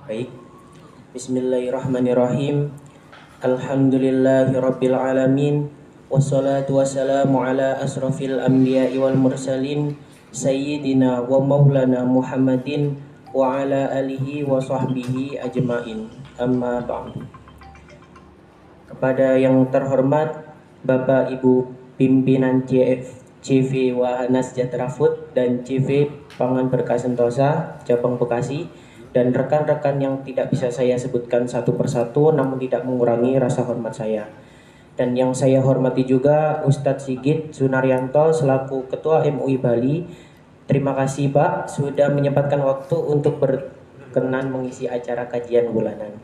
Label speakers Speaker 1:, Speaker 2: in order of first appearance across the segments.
Speaker 1: Baik, Bismillahirrahmanirrahim. Alhamdulillahirabbil alamin. Wassalatu wassalamu ala asrofil anbiya'i wal mursalin sayyidina wa maulana Muhammadin wa ala alihi wa sahbihi ajmain. Amma ba'du. Kepada yang terhormat Bapak Ibu pimpinan CV Wahana Sejahtera Food dan CV Pangan Berkah Sentosa Cabang Bekasi, dan rekan-rekan yang tidak bisa saya sebutkan satu persatu namun tidak mengurangi rasa hormat saya. Dan yang saya hormati juga Ustadz Sigit Sunaryanto selaku Ketua MUI Bali. Terima kasih Pak sudah menyempatkan waktu untuk berkenan mengisi acara kajian bulanan.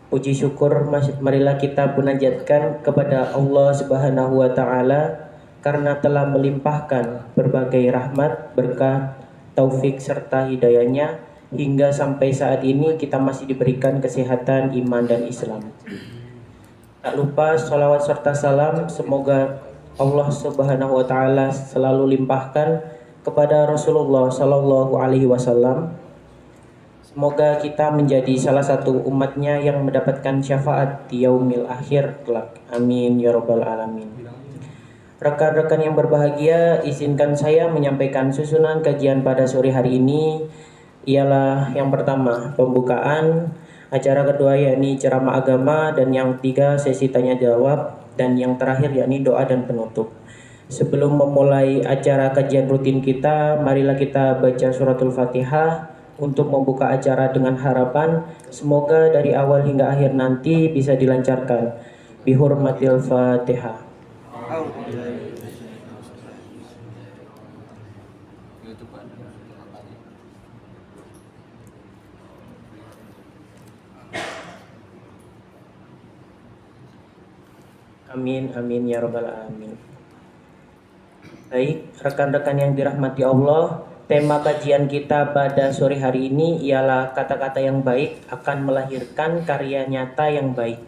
Speaker 1: Puji syukur marilah kita munajatkan kepada Allah Subhanahu wa taala karena telah melimpahkan berbagai rahmat, berkah, taufik serta hidayahnya hingga sampai saat ini kita masih diberikan kesehatan, iman dan Islam. Tak lupa sholawat serta salam semoga Allah Subhanahu wa taala selalu limpahkan kepada Rasulullah Sallallahu alaihi wasallam. Semoga kita menjadi salah satu umatnya yang mendapatkan syafaat di yaumil akhir kelak. Amin ya rabbal alamin. Rekan-rekan yang berbahagia, izinkan saya menyampaikan susunan kajian pada sore hari ini. Ialah yang pertama pembukaan, acara kedua yakni ceramah agama, dan yang ketiga sesi tanya jawab, dan yang terakhir yakni doa dan penutup. Sebelum memulai acara kajian rutin kita, marilah kita baca suratul Fatihah untuk membuka acara dengan harapan semoga dari awal hingga akhir nanti bisa dilancarkan. Bihurmatil Fatihah. Amin, amin ya rabbal alamin. Baik, rekan-rekan yang dirahmati Allah, tema kajian kita pada sore hari ini ialah kata-kata yang baik akan melahirkan karya nyata yang baik.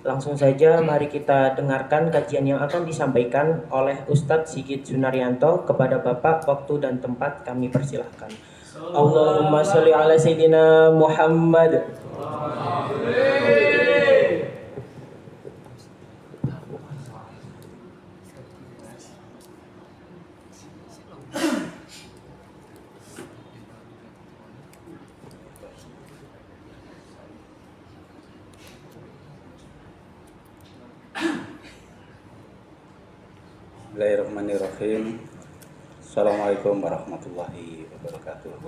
Speaker 1: Langsung saja mari kita dengarkan kajian yang akan disampaikan oleh Ustadz Sigit Sunaryanto. Kepada Bapak, waktu dan tempat kami persilahkan. Allahumma sholli ala Sayyidina Muhammad.
Speaker 2: Bismillahirrahmanirrahim. Assalamualaikum warahmatullahi wabarakatuh.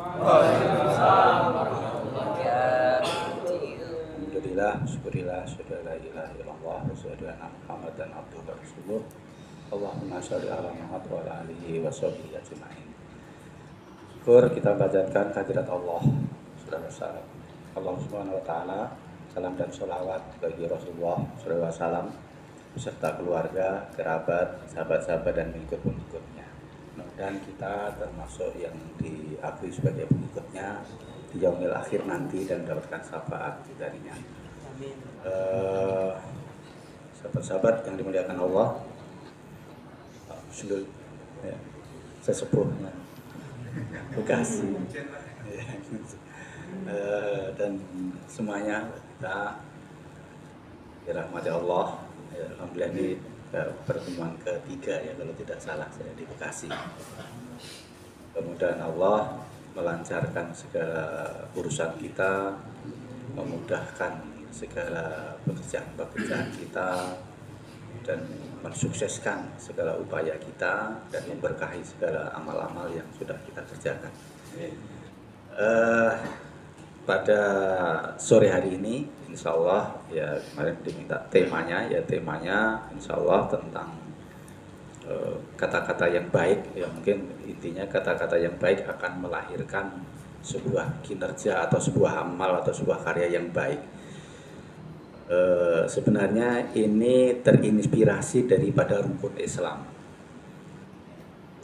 Speaker 2: Alhamdulillah, syukurillah, syukur la ilaha illallah wa syukur anna Muhammadan abduhu wa rasuluh. Allahumma sholli ala Muhammad wa ala alihi wa sahbihi ajma'in. Syukur kita panjatkan kehadirat Allah Subhanahu wa taala. Allah Subhanahu wa taala, salam dan sholawat bagi Rasulullah sallallahu alaihi wasallam beserta keluarga, kerabat, sahabat-sahabat dan pengikut-pengikutnya. Dan kita termasuk yang diakui sebagai pengikutnya di yaumil akhir nanti dan mendapatkan syafaat darinya. Sahabat-sahabat yang dimuliakan Allah, sesepuhnya Bekasi, dan semuanya kita dirahmati Allah. Alhamdulillah ini pertemuan ketiga ya kalau tidak salah saya di Bekasi. Kemudian Allah melancarkan segala urusan kita, memudahkan segala pekerjaan-pekerjaan kita, dan mensukseskan segala upaya kita dan memberkahi segala amal-amal yang sudah kita kerjakan. Pada sore hari ini insya Allah ya kemarin diminta temanya insya Allah tentang kata-kata yang baik. Ya mungkin intinya kata-kata yang baik akan melahirkan sebuah kinerja atau sebuah amal atau sebuah karya yang baik. Sebenarnya ini terinspirasi daripada rukun Islam.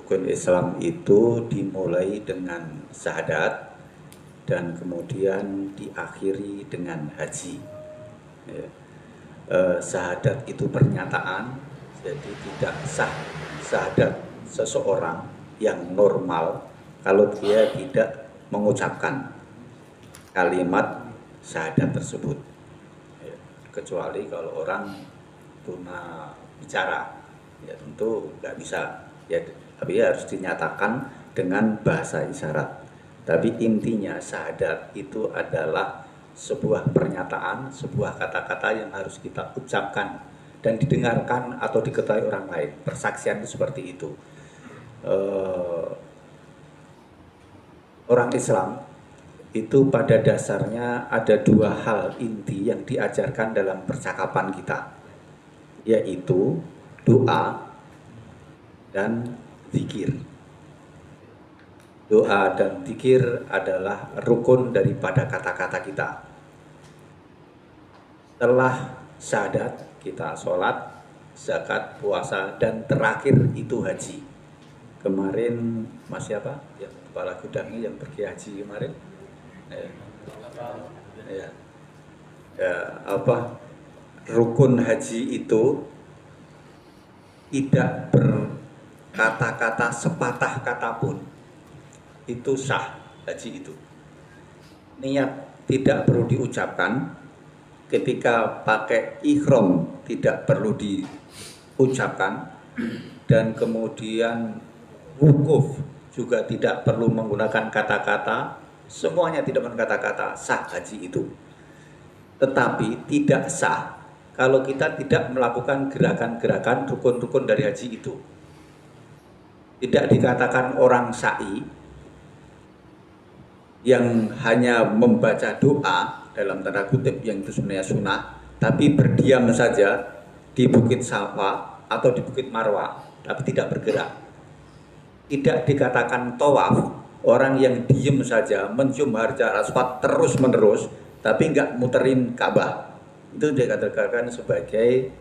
Speaker 2: Rukun Islam itu dimulai dengan syahadat dan kemudian diakhiri dengan haji. Syahadat itu pernyataan, jadi tidak sah syahadat seseorang yang normal kalau dia tidak mengucapkan kalimat syahadat tersebut. Ya, kecuali kalau orang tuna bicara, ya tentu nggak bisa. Ya, tapi harus dinyatakan dengan bahasa isyarat. Tapi intinya syahadat itu adalah sebuah pernyataan, sebuah kata-kata yang harus kita ucapkan dan didengarkan atau diketahui orang lain. Persaksian itu seperti itu. Orang Islam itu pada dasarnya ada dua hal inti yang diajarkan dalam percakapan kita, yaitu doa dan zikir. Doa dan zikir adalah rukun daripada kata-kata kita. Setelah syahadat, kita sholat, zakat, puasa, dan terakhir itu haji. Kemarin Mas siapa? Yang kepala gudangnya yang pergi haji kemarin? Ya. Rukun haji itu tidak berkata-kata sepatah kata pun. Itu sah haji itu. Niat tidak perlu diucapkan, ketika pakai ihram tidak perlu diucapkan, dan kemudian wukuf juga tidak perlu menggunakan kata-kata, semuanya tidak menggunakan kata-kata, sah haji itu. Tetapi tidak sah kalau kita tidak melakukan gerakan-gerakan rukun-rukun dari haji itu. Tidak dikatakan orang sa'i yang hanya membaca doa dalam tanda kutip yang itu sebenarnya sunnah, tapi berdiam saja di Bukit Safa atau di Bukit Marwah, tapi tidak bergerak. Tidak dikatakan tawaf, orang yang diem saja mencium Hajar Aswad terus menerus, tapi nggak muterin Ka'bah. Itu dikatakan sebagai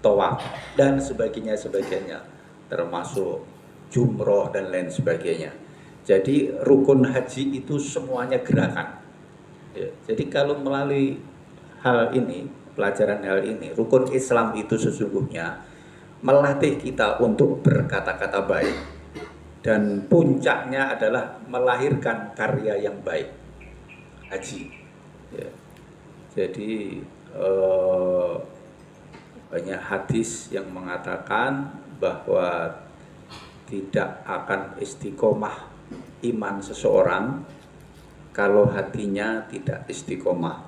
Speaker 2: tawaf dan sebagainya, termasuk jumroh dan lain sebagainya. Jadi rukun haji itu semuanya gerakan. Ya, jadi kalau melalui hal ini, pelajaran hal ini, rukun Islam itu sesungguhnya melatih kita untuk berkata-kata baik, dan puncaknya adalah melahirkan karya yang baik, haji. Ya. Jadi banyak hadis yang mengatakan bahwa tidak akan istiqomah iman seseorang kalau hatinya tidak istiqomah.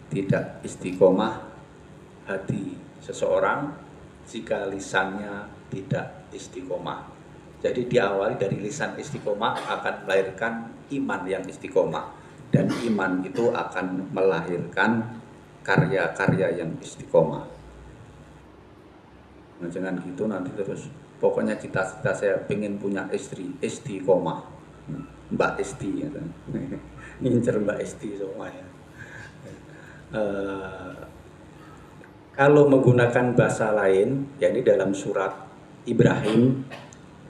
Speaker 2: Tidak istiqomah hati seseorang jika lisannya tidak istiqomah. Jadi diawali dari lisan istiqomah akan melahirkan iman yang istiqomah, dan iman itu akan melahirkan karya-karya yang istiqomah. Nah, jangan gitu nanti terus. Pokoknya cita-cita saya pengen punya istri istiqomah, Mbak Esti, ya kan? Ngincer Mbak Esti semuanya. Kalau menggunakan bahasa lain, yakni dalam surat Ibrahim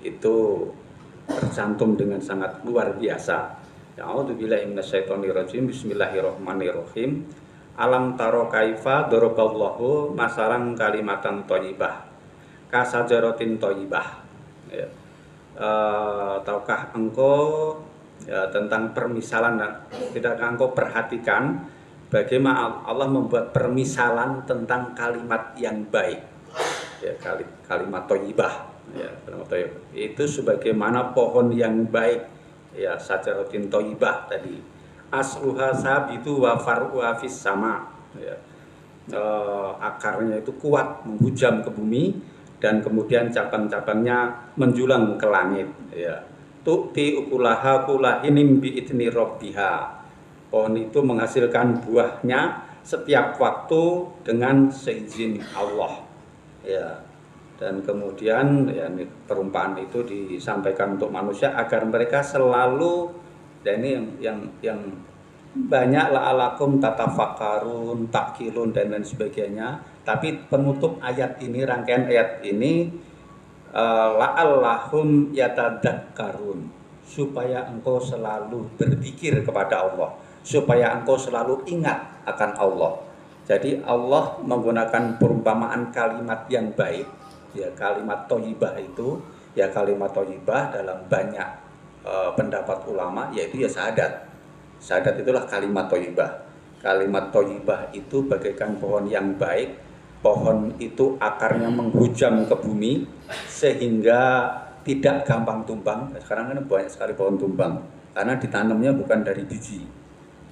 Speaker 2: itu tercantum dengan sangat luar biasa. A'udzubillahi minasyaitonirrajim. Bismillahirrahmanirrahim. Alam taro kaifa daraballahu masalan kalimatan thayyibah kasajaratin thayyibah. Ya. Tahukah engkau tentang permisalan? Tidakkah engkau perhatikan bagaimana Allah membuat permisalan tentang kalimat yang baik? Ya, kalimat thayyibah. Ya, itu sebagaimana pohon yang baik. Ya, sajaratin thayyibah tadi. Asluha sabitu wa far'uha fis sama. Ya. Akarnya itu kuat menghujam ke bumi, dan kemudian cabang-cabangnya menjulang ke langit. Ya. Tu'ti ukulaha kulahinim bi'idni rabbiha. Pohon itu menghasilkan buahnya setiap waktu dengan seizin Allah. Ya. Dan kemudian ya, perumpamaan itu disampaikan untuk manusia agar mereka selalu, dan ini yang banyak la'alakum tatafakkarun, takilun dan lain sebagainya. Tapi penutup ayat ini, rangkaian ayat ini, la'allahum yatadakkarun, supaya engkau selalu berzikir kepada Allah, supaya engkau selalu ingat akan Allah. Jadi Allah menggunakan perumpamaan kalimat yang baik, ya kalimat thayyibah itu, ya kalimat thayyibah dalam banyak pendapat ulama yaitu ya syahadat. Syahadat itulah kalimat thayyibah. Kalimat thayyibah itu bagaikan pohon yang baik. Pohon itu akarnya menghujam ke bumi sehingga tidak gampang tumbang. Sekarang kan banyak sekali pohon tumbang karena ditanamnya bukan dari biji,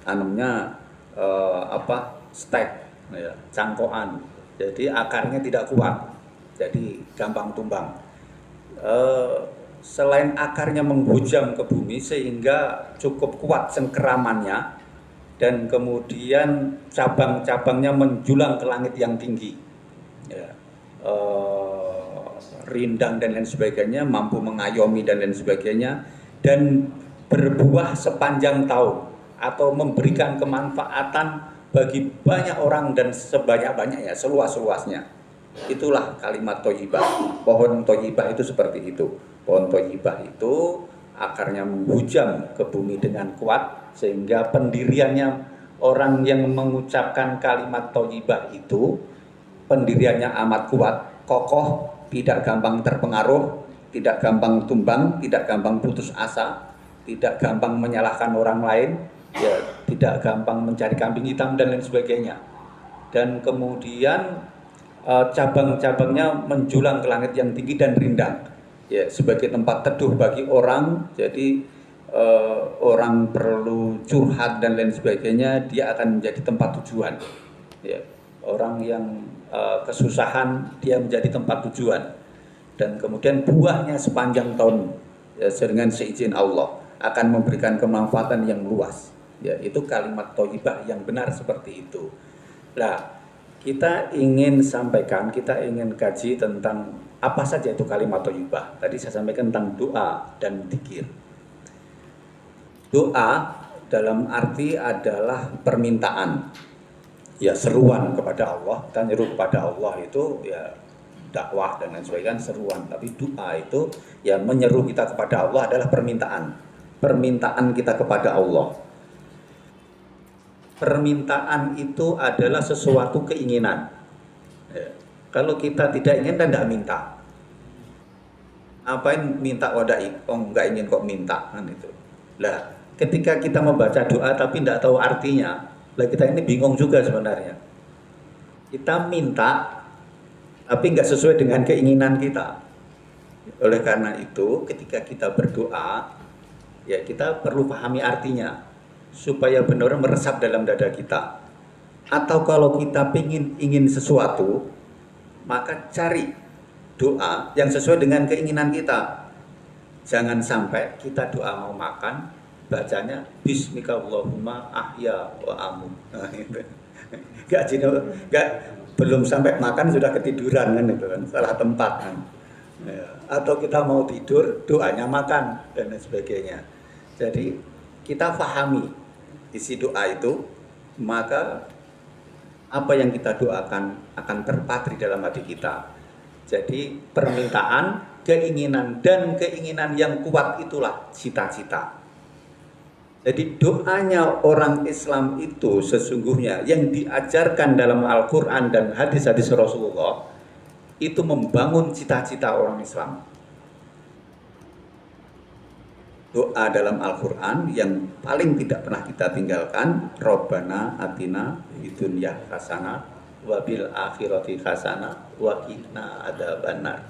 Speaker 2: tanamnya stek, ya, cangkokan. Jadi akarnya tidak kuat, jadi gampang tumbang. Selain akarnya menghujam ke bumi sehingga cukup kuat cengkeramannya, dan kemudian cabang-cabangnya menjulang ke langit yang tinggi, ya, rindang dan lain sebagainya, mampu mengayomi dan lain sebagainya, dan berbuah sepanjang tahun atau memberikan kemanfaatan bagi banyak orang dan sebanyak-banyaknya, seluas-luasnya. Itulah kalimat thayyibah. Pohon thayyibah itu seperti itu. Pohon thayyibah itu akarnya menghujam ke bumi dengan kuat sehingga pendiriannya, orang yang mengucapkan kalimat thayyibah itu pendiriannya amat kuat, kokoh, tidak gampang terpengaruh, tidak gampang tumbang, tidak gampang putus asa, tidak gampang menyalahkan orang lain, ya, tidak gampang mencari kambing hitam dan lain sebagainya. Dan kemudian cabang-cabangnya menjulang ke langit yang tinggi dan rindang, ya, sebagai tempat teduh bagi orang. Jadi orang perlu curhat dan lain sebagainya, dia akan menjadi tempat tujuan, ya. Orang yang kesusahan, dia menjadi tempat tujuan. Dan kemudian buahnya sepanjang tahun, ya, dengan seizin Allah akan memberikan kemanfaatan yang luas, ya. Itu kalimat thayyibah yang benar seperti itu. Nah, kita ingin sampaikan, kita ingin kaji tentang apa saja itu kalimat thayyibah. Tadi saya sampaikan tentang doa dan dzikir. Doa dalam arti adalah permintaan, ya, seruan kepada Allah. Kita nyeru kepada Allah itu, ya, dakwah dan lain sebagainya, seruan. Tapi doa itu, ya, menyeru kita kepada Allah adalah permintaan kita kepada Allah. Permintaan itu adalah sesuatu keinginan, ya. Kalau kita tidak ingin, dan tidak minta. Apain minta wadai? Oh, nggak ingin kok minta, kan itu. Lah, ketika kita membaca doa tapi tidak tahu artinya, lah kita ini bingung juga sebenarnya. Kita minta tapi nggak sesuai dengan keinginan kita. Oleh karena itu, ketika kita berdoa, ya, kita perlu pahami artinya supaya benar meresap dalam dada kita. Atau kalau kita ingin sesuatu, maka cari doa yang sesuai dengan keinginan kita. Jangan sampai kita doa mau makan, bacanya Bismika Allahumma ahya wa amut. Nah, itu. Gak, belum sampai makan sudah ketiduran, kan itu kan, salah tempat kan. Ya. Atau kita mau tidur, doanya makan dan lain sebagainya. Jadi kita pahami isi doa itu, maka apa yang kita doakan akan terpatri dalam hati kita. Jadi permintaan, keinginan, dan keinginan yang kuat itulah cita-cita. Jadi doanya orang Islam itu sesungguhnya yang diajarkan dalam Al-Quran dan hadis-hadis Rasulullah itu membangun cita-cita orang Islam. Doa dalam Al-Quran yang paling tidak pernah kita tinggalkan, Rabbana atina fid dunya hasanah wa bil akhirati hasanah wa qina adzabannar.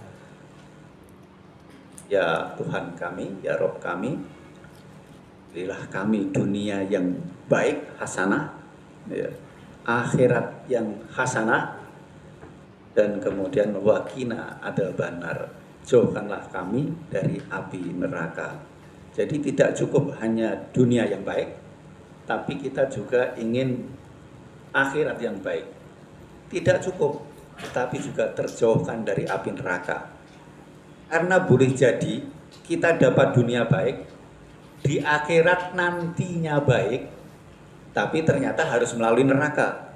Speaker 2: Ya Tuhan kami, ya Rabb kami, berilah kami dunia yang baik, hasanah, ya, akhirat yang hasanah, dan kemudian waqina adzabannar, jauhkanlah kami dari api neraka. Jadi tidak cukup hanya dunia yang baik, tapi kita juga ingin akhirat yang baik. Tidak cukup, tapi juga terjauhkan dari api neraka. Karena boleh jadi kita dapat dunia baik, di akhirat nantinya baik, tapi ternyata harus melalui neraka.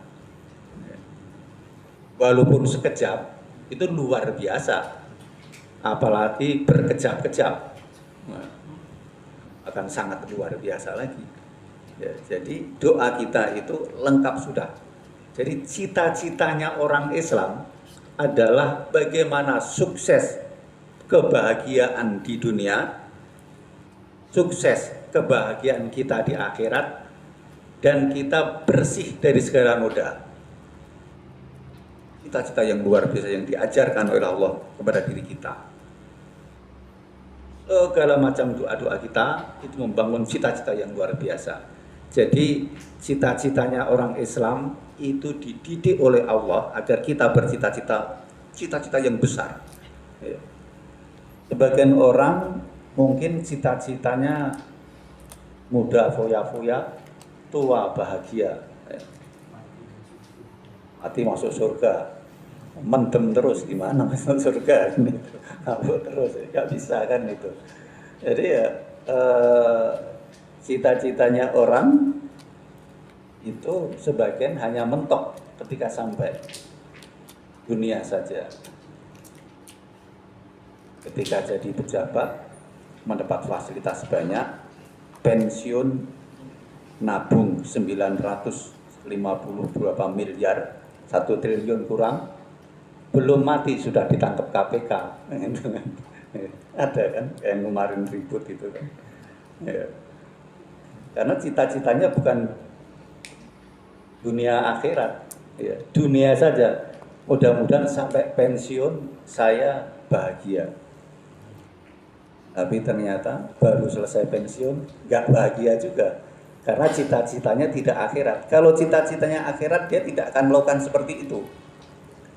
Speaker 2: Walaupun sekejap, itu luar biasa. Apalagi berkejap-kejap, akan sangat luar biasa lagi. Ya, jadi doa kita itu lengkap sudah. Jadi cita-citanya orang Islam adalah bagaimana sukses kebahagiaan di dunia, sukses kebahagiaan kita di akhirat, dan kita bersih dari segala noda. Cita-cita yang luar biasa yang diajarkan oleh Allah kepada diri kita. Segala macam doa-doa kita itu membangun cita-cita yang luar biasa. Jadi cita-citanya orang Islam itu dididik oleh Allah agar kita cita-cita yang besar. Ya. Sebagian orang mungkin cita-citanya muda foya-foya, tua bahagia, ya. Mati masuk surga, mendem terus gimana masuk surga, ngabuk terus, nggak bisa kan itu. Jadi ya cita-citanya orang itu sebagian hanya mentok ketika sampai dunia saja. Ketika jadi pejabat, mendapat fasilitas banyak, pensiun nabung 950 berapa miliar, 1 triliun kurang, belum mati sudah ditangkap KPK. Ada kan yang kemarin ribut itu kan. Ya. Karena cita-citanya bukan dunia akhirat, ya, dunia saja. Mudah-mudahan sampai pensiun saya bahagia. Tapi ternyata baru selesai pensiun nggak bahagia juga. Karena cita-citanya tidak akhirat. Kalau cita-citanya akhirat dia tidak akan melakukan seperti itu.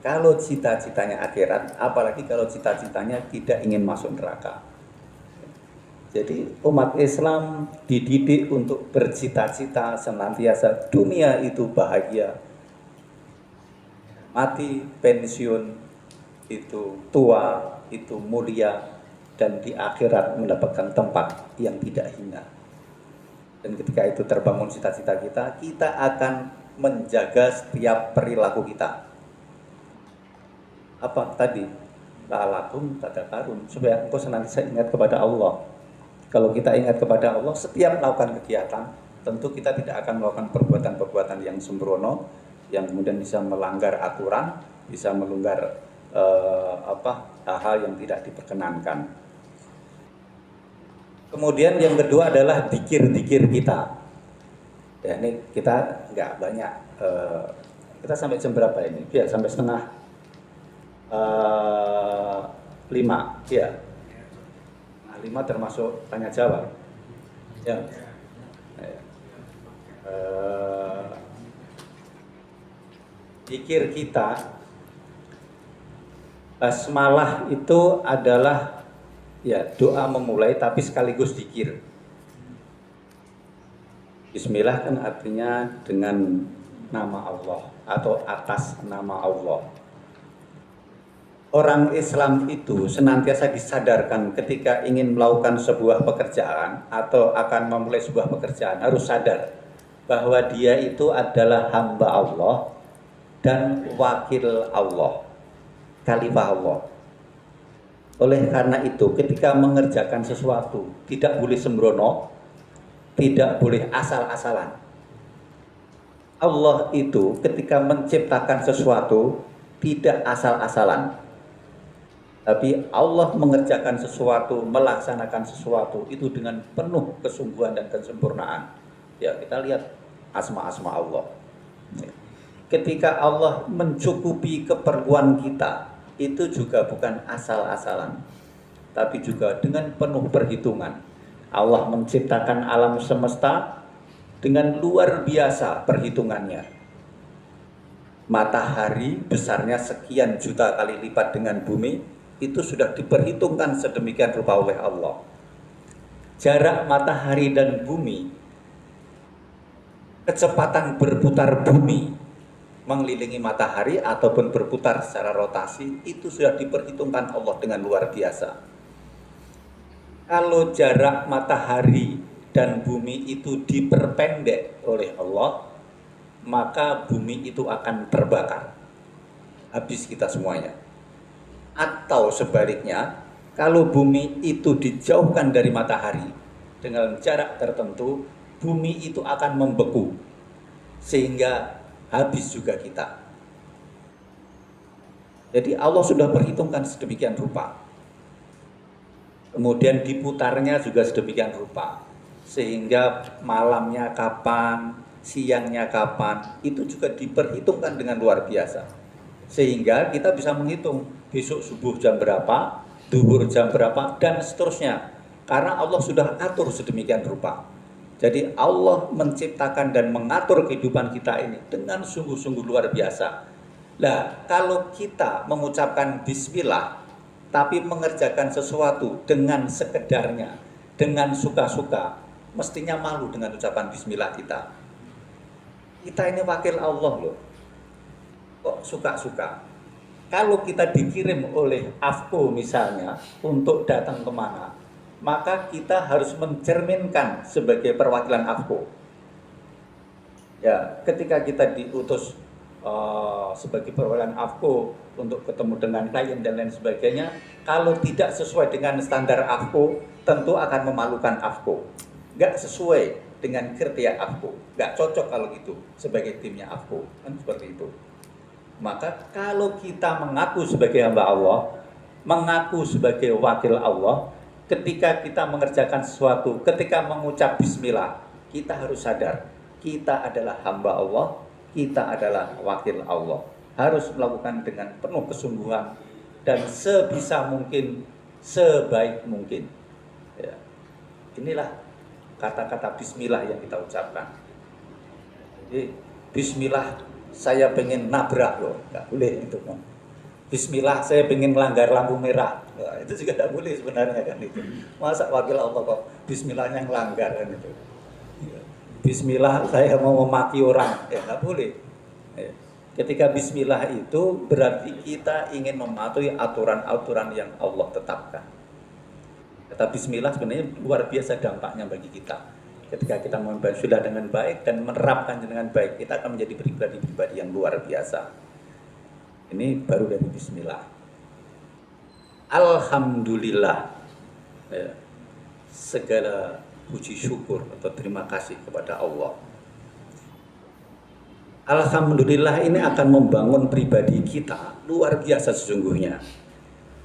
Speaker 2: Kalau cita-citanya akhirat, apalagi kalau cita-citanya tidak ingin masuk neraka. Jadi umat Islam dididik untuk bercita-cita senantiasa dunia itu bahagia. Mati, pensiun, itu tua, itu mulia, dan di akhirat mendapatkan tempat yang tidak hina. Dan ketika itu terbangun cita-cita kita, kita akan menjaga setiap perilaku kita. Apa tadi? La'alakum tadakkarun, supaya engkau senantiasa ingat kepada Allah. Kalau kita ingat kepada Allah, setiap melakukan kegiatan, tentu kita tidak akan melakukan perbuatan-perbuatan yang sembrono, yang kemudian bisa melanggar aturan, bisa melanggar hal-hal yang tidak diperkenankan. Kemudian yang kedua adalah dikir-dikir kita. Ya, ini kita nggak banyak. Kita sampai jam berapa ini? Biar sampai setengah 5, ya. 5 termasuk tanya jawab. Ya. Zikir kita, basmalah itu adalah ya doa memulai tapi sekaligus zikir. Bismillah kan artinya dengan nama Allah atau atas nama Allah. Orang Islam itu senantiasa disadarkan ketika ingin melakukan sebuah pekerjaan atau akan memulai sebuah pekerjaan harus sadar bahwa dia itu adalah hamba Allah dan wakil Allah, khalifah Allah. Oleh karena itu ketika mengerjakan sesuatu tidak boleh sembrono, tidak boleh asal-asalan. Allah itu ketika menciptakan sesuatu tidak asal-asalan. Tapi Allah mengerjakan sesuatu, melaksanakan sesuatu itu dengan penuh kesungguhan dan kesempurnaan. Ya, kita lihat asma-asma Allah. Ketika Allah mencukupi keperluan kita, itu juga bukan asal-asalan, tapi juga dengan penuh perhitungan. Allah menciptakan alam semesta dengan luar biasa perhitungannya. Matahari besarnya sekian juta kali lipat dengan bumi, itu sudah diperhitungkan sedemikian rupa oleh Allah. Jarak matahari dan bumi, kecepatan berputar bumi mengelilingi matahari ataupun berputar secara rotasi, itu sudah diperhitungkan Allah dengan luar biasa. Kalau jarak matahari dan bumi itu diperpendek oleh Allah, maka bumi itu akan terbakar, habis kita semuanya. Atau sebaliknya, kalau bumi itu dijauhkan dari matahari dengan jarak tertentu, bumi itu akan membeku sehingga habis juga kita. Jadi Allah sudah perhitungkan sedemikian rupa. Kemudian diputarnya juga sedemikian rupa, sehingga malamnya kapan, siangnya kapan, itu juga diperhitungkan dengan luar biasa. Sehingga kita bisa menghitung besok subuh jam berapa, duhur jam berapa, dan seterusnya. Karena Allah sudah atur sedemikian rupa. Jadi Allah menciptakan dan mengatur kehidupan kita ini dengan sungguh-sungguh luar biasa. Nah, kalau kita mengucapkan bismillah, tapi mengerjakan sesuatu dengan sekedarnya, dengan suka-suka, mestinya malu dengan ucapan bismillah kita. Kita ini wakil Allah loh. Kok suka-suka? Kalau kita dikirim oleh AFCO misalnya untuk datang kemana, maka kita harus mencerminkan sebagai perwakilan AFCO. Ya, ketika kita diutus sebagai perwakilan AFCO untuk ketemu dengan klien dan lain sebagainya, kalau tidak sesuai dengan standar AFCO, tentu akan memalukan AFCO. Nggak sesuai dengan kriteria AFCO, nggak cocok kalau gitu sebagai timnya AFCO, kan seperti itu. Maka kalau kita mengaku sebagai hamba Allah, mengaku sebagai wakil Allah, ketika kita mengerjakan sesuatu, ketika mengucap bismillah, kita harus sadar, kita adalah hamba Allah, kita adalah wakil Allah. Harus melakukan dengan penuh kesungguhan dan sebisa mungkin, sebaik mungkin. Ya. Inilah kata-kata bismillah yang kita ucapkan. Jadi bismillah saya pengen nabrak loh, nggak boleh itu. Bismillah saya pengen melanggar lampu merah, nah, itu juga nggak boleh sebenarnya kan itu. Masa wakil Allah kok bismillahnya ngelanggar kan itu. Bismillah saya mau memaki orang, ya nggak boleh. Ketika bismillah itu berarti kita ingin mematuhi aturan-aturan yang Allah tetapkan. Kata bismillah sebenarnya luar biasa dampaknya bagi kita. Ketika kita membaca sudah dengan baik dan menerapkan dengan baik, kita akan menjadi pribadi-pribadi yang luar biasa. Ini baru dari bismillah. Alhamdulillah. Ya. Segala puji syukur atau terima kasih kepada Allah. Alhamdulillah ini akan membangun pribadi kita luar biasa sesungguhnya.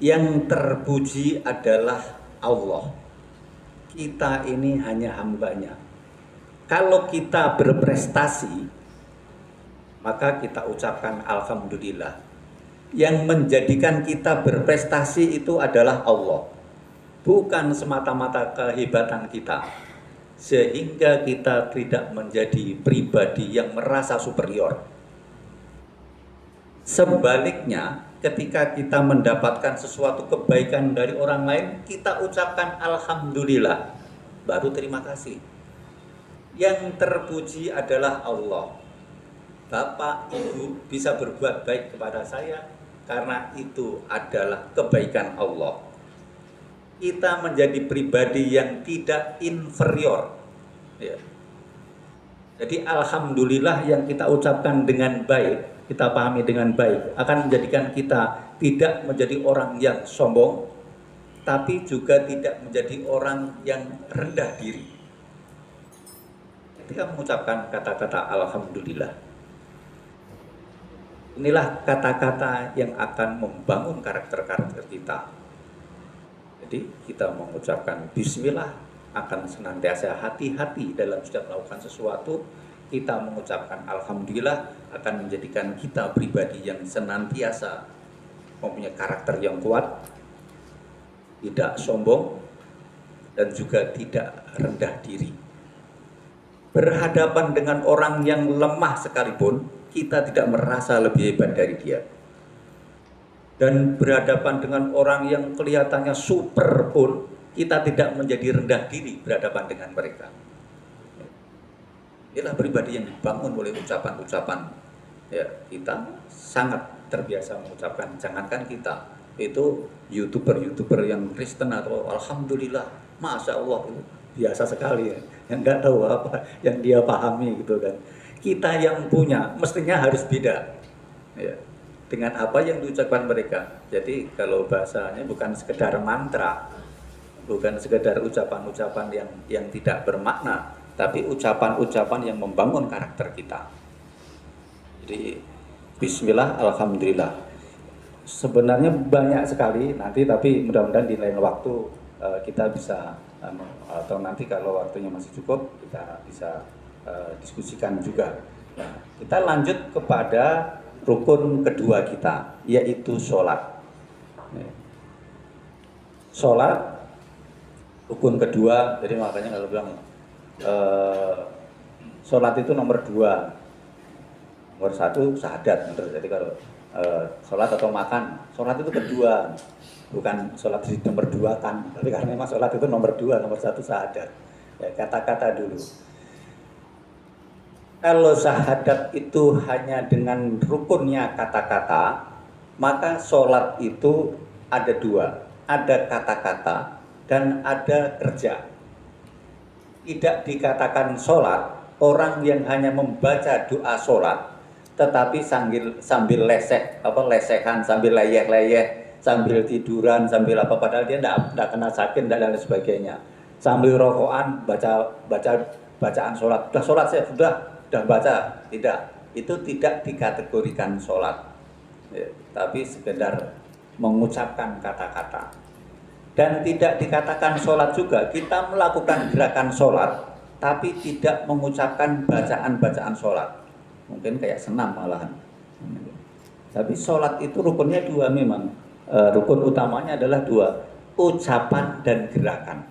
Speaker 2: Yang terpuji adalah Allah. Kita ini hanya hambanya. Kalau kita berprestasi, maka kita ucapkan alhamdulillah. Yang menjadikan kita berprestasi itu adalah Allah, bukan semata-mata kehebatan kita, sehingga kita tidak menjadi pribadi yang merasa superior. Sebaliknya, ketika kita mendapatkan sesuatu kebaikan dari orang lain, kita ucapkan alhamdulillah, baru terima kasih. Yang terpuji adalah Allah. Bapak, Ibu bisa berbuat baik kepada saya karena itu adalah kebaikan Allah. Kita menjadi pribadi yang tidak inferior. Ya. Jadi alhamdulillah yang kita ucapkan dengan baik, kita pahami dengan baik, akan menjadikan kita tidak menjadi orang yang sombong, tapi juga tidak menjadi orang yang rendah diri. Ketika mengucapkan kata-kata alhamdulillah, inilah kata-kata yang akan membangun karakter-karakter kita. Jadi kita mengucapkan bismillah, akan senantiasa hati-hati dalam setiap melakukan sesuatu. Kita mengucapkan alhamdulillah akan menjadikan kita pribadi yang senantiasa mempunyai karakter yang kuat, tidak sombong, dan juga tidak rendah diri. Berhadapan dengan orang yang lemah sekalipun, kita tidak merasa lebih hebat dari dia. Dan berhadapan dengan orang yang kelihatannya super pun, kita tidak menjadi rendah diri berhadapan dengan mereka. Inilah pribadi yang dibangun oleh ucapan-ucapan. Ya, kita sangat terbiasa mengucapkan, jangankan kita, itu YouTuber yang Kristen atau alhamdulillah, masya Allah, itu biasa sekali ya. Yang nggak tahu apa yang dia pahami gitu kan. Kita yang punya mestinya harus beda ya, dengan apa yang diucapkan mereka. Jadi kalau bahasanya bukan sekedar mantra, bukan sekedar ucapan-ucapan yang tidak bermakna, tapi ucapan-ucapan yang membangun karakter kita. Jadi bismillah, alhamdulillah. Sebenarnya banyak sekali nanti, tapi mudah-mudahan di lain waktu kita bisa, atau nanti kalau waktunya masih cukup, kita bisa diskusikan juga. Nah, kita lanjut kepada rukun kedua kita, yaitu sholat. Sholat rukun kedua, jadi makanya kalau bilang sholat itu nomor 2, nomor 1 syahadat. Jadi kalau sholat atau makan, sholat itu kedua, bukan sholat di nomor 2 kan, tapi karena memang sholat itu nomor 2, nomor 1 syahadat. Ya, kata-kata dulu. Kalau syahadat itu hanya dengan rukunnya kata-kata, maka sholat itu ada 2, ada kata-kata dan ada kerja. Tidak dikatakan sholat orang yang hanya membaca doa sholat, tetapi sambil lesehan, sambil leyeh-leyeh, sambil tiduran, sambil apa, padahal dia tidak kena sakit dan lain sebagainya. Sambil rokokan bacaan sholat, sudah sholat saya sudah baca, tidak, itu tidak dikategorikan sholat, ya, tapi sekedar mengucapkan kata-kata. Dan tidak dikatakan sholat juga kita melakukan gerakan sholat tapi tidak mengucapkan bacaan-bacaan sholat, mungkin kayak senam malahan. Tapi sholat itu rukunnya 2 memang, rukun utamanya adalah 2, ucapan dan gerakan.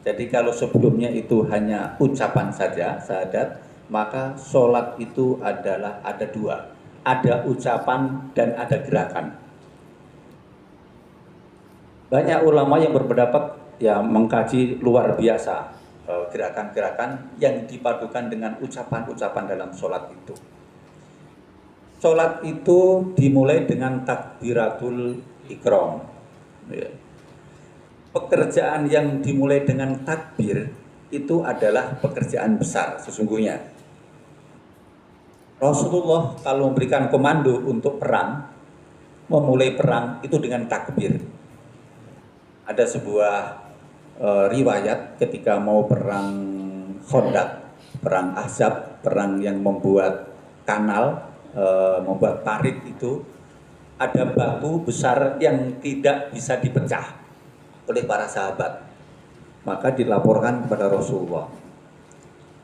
Speaker 2: Jadi kalau sebelumnya itu hanya ucapan saja syahadat, maka sholat itu adalah ada 2, ada ucapan dan ada gerakan. Banyak ulama yang berpendapat ya mengkaji luar biasa gerakan-gerakan yang dipadukan dengan ucapan-ucapan dalam sholat itu. Sholat itu dimulai dengan takbiratul ihram. Ya. Pekerjaan yang dimulai dengan takbir itu adalah pekerjaan besar sesungguhnya. Rasulullah kalau memberikan komando untuk perang, memulai perang itu dengan takbir. Ada sebuah riwayat ketika mau perang Khandaq, perang Ahzab, perang yang membuat kanal, membuat parit itu, ada batu besar yang tidak bisa dipecah oleh para sahabat. Maka dilaporkan kepada Rasulullah.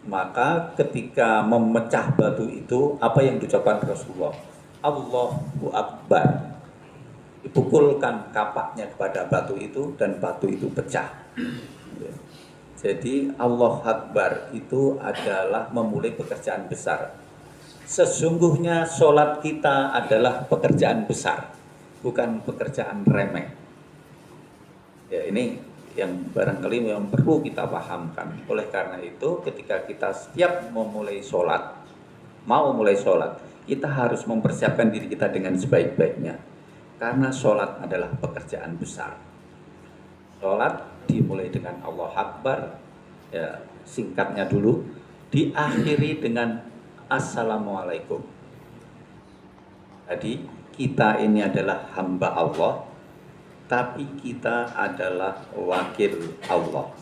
Speaker 2: Maka ketika memecah batu itu, apa yang diucapkan Rasulullah? Allahu Akbar. Dipukulkan kapaknya kepada batu itu dan batu itu pecah. Jadi Allah Akbar itu adalah memulai pekerjaan besar. Sesungguhnya sholat kita adalah pekerjaan besar, bukan pekerjaan remeh. Ya, ini yang barangkali yang perlu kita pahamkan. Oleh karena itu ketika kita setiap memulai sholat, mau mulai sholat, kita harus mempersiapkan diri kita dengan sebaik-baiknya. Karena sholat adalah pekerjaan besar. Sholat dimulai dengan Allah Akbar, ya, singkatnya dulu, diakhiri dengan Assalamualaikum. Jadi kita ini adalah hamba Allah, tapi kita adalah wakil Allah.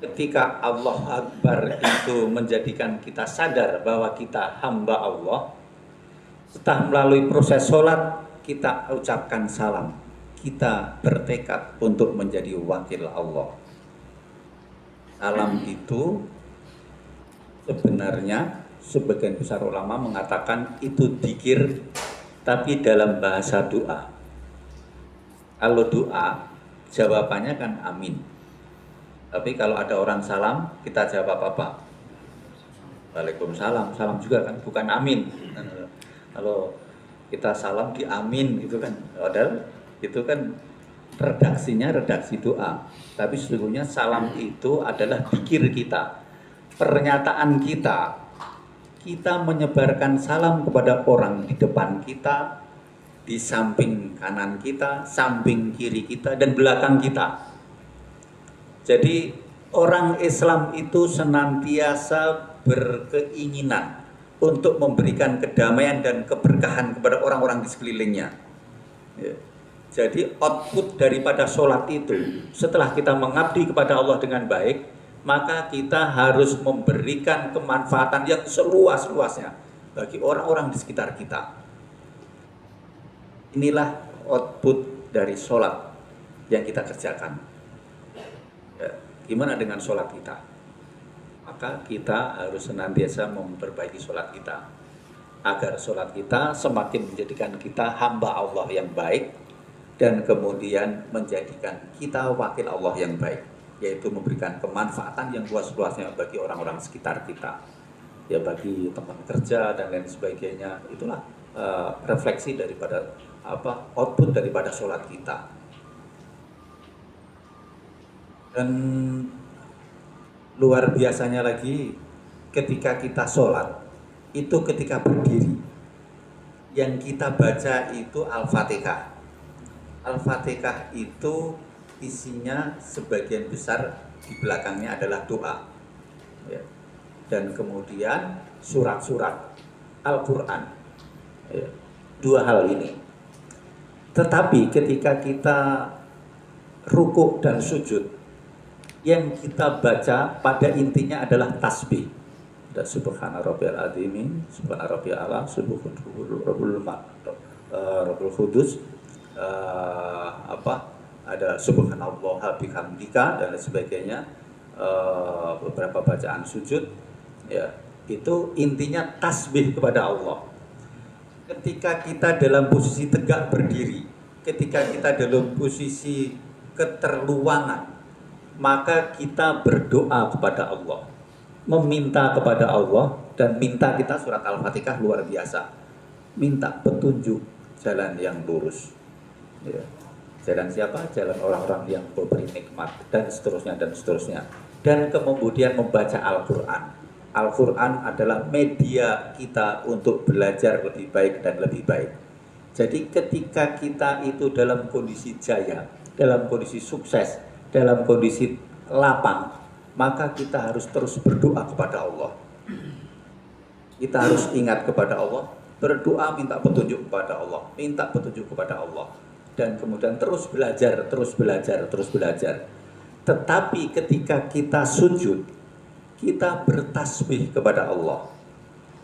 Speaker 2: Ketika Allah Akbar itu menjadikan kita sadar bahwa kita hamba Allah, setelah melalui proses sholat kita ucapkan salam, kita bertekad untuk menjadi wakil Allah. Salam itu sebenarnya sebagian besar ulama mengatakan itu dzikir, tapi dalam bahasa doa. Kalau doa, jawabannya kan amin. Tapi kalau ada orang salam, kita jawab apa? Waalaikumsalam, salam juga kan, bukan amin. Kalau kita salam di amin itu kan, padahal itu kan redaksi doa. Tapi sesungguhnya salam itu adalah dzikir kita, pernyataan kita. Kita menyebarkan salam kepada orang di depan kita, di samping kanan kita, samping kiri kita, dan belakang kita. Jadi orang Islam itu senantiasa berkeinginan untuk memberikan kedamaian dan keberkahan kepada orang-orang di sekelilingnya. Ya. Jadi output daripada sholat itu, setelah kita mengabdi kepada Allah dengan baik, maka kita harus memberikan kemanfaatan yang seluas-luasnya bagi orang-orang di sekitar kita. Inilah output dari sholat yang kita kerjakan. Ya, gimana dengan sholat kita? Maka kita harus senantiasa memperbaiki sholat kita, agar sholat kita semakin menjadikan kita hamba Allah yang baik, dan kemudian menjadikan kita wakil Allah yang baik, yaitu memberikan kemanfaatan yang luas-luasnya bagi orang-orang sekitar kita, ya bagi teman kerja dan lain sebagainya. Itulah refleksi daripada output daripada sholat kita. Dan luar biasanya lagi, ketika kita sholat itu ketika berdiri, yang kita baca itu Al-Fatihah. Al-Fatihah itu isinya sebagian besar di belakangnya adalah doa, ya. Dan kemudian surat-surat Al-Quran, ya. Dua hal ini. Tetapi ketika kita rukuk dan sujud, yang kita baca pada intinya adalah tasbih. Subhana rabbiyal azim, subhana rabbiyal a'la, rabbul qudus, ada subhanallah bihamdika dan sebagainya, beberapa bacaan sujud, ya, itu intinya tasbih kepada Allah. Ketika kita dalam posisi tegak berdiri, ketika kita dalam posisi keterluangan, maka kita berdoa kepada Allah, meminta kepada Allah, dan minta kita surat Al-Fatihah luar biasa, minta petunjuk jalan yang lurus, ya. Jalan siapa? Jalan orang-orang yang memberi nikmat, dan seterusnya dan seterusnya. Dan kemudian membaca Al-Quran. Al-Quran adalah media kita untuk belajar lebih baik dan lebih baik. Jadi ketika kita itu dalam kondisi jaya, dalam kondisi sukses, dalam kondisi lapang, maka kita harus terus berdoa kepada Allah. Kita harus ingat kepada Allah, berdoa minta petunjuk kepada Allah, minta petunjuk kepada Allah, dan kemudian terus belajar, terus belajar, terus belajar. Tetapi ketika kita sujud, kita bertasbih kepada Allah.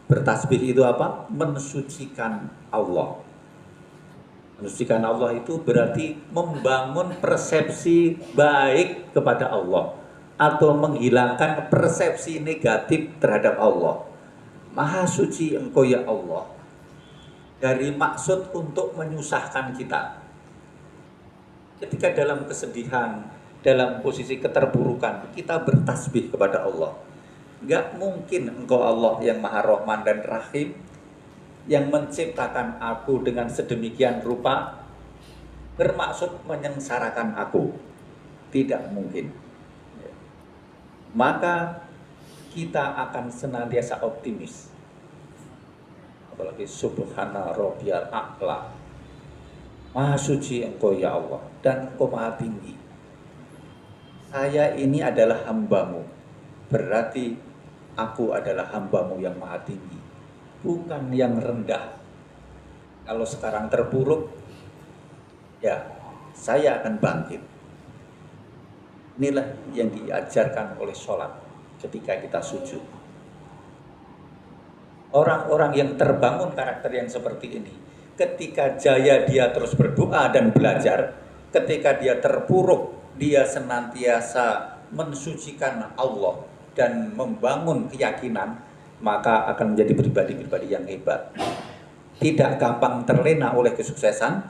Speaker 2: Bertasbih itu apa? Mensucikan Allah. Mensucikan Allah itu berarti membangun persepsi baik kepada Allah, atau menghilangkan persepsi negatif terhadap Allah. Maha suci Engkau ya Allah, dari maksud untuk menyusahkan kita. Ketika dalam kesedihan, dalam posisi keterburukan, kita bertasbih kepada Allah. Gak mungkin Engkau Allah yang Maha Rahman dan Rahim, yang menciptakan aku dengan sedemikian rupa, bermaksud menyengsarakan aku. Tidak mungkin. Maka kita akan senantiasa optimis. Apalagi subhana rabbiyal a'la, Maha suci Engkau ya Allah, dan Engkau Maha tinggi. Saya ini adalah hambamu, berarti aku adalah hambamu yang maha tinggi, bukan yang rendah. Kalau sekarang terpuruk, ya saya akan bangkit. Inilah yang diajarkan oleh sholat ketika kita sujud. Orang-orang yang terbangun karakter yang seperti ini, ketika jaya dia terus berdoa dan belajar, ketika dia terpuruk, dia senantiasa mensucikan Allah dan membangun keyakinan, maka akan menjadi pribadi-pribadi yang hebat. Tidak gampang terlena oleh kesuksesan,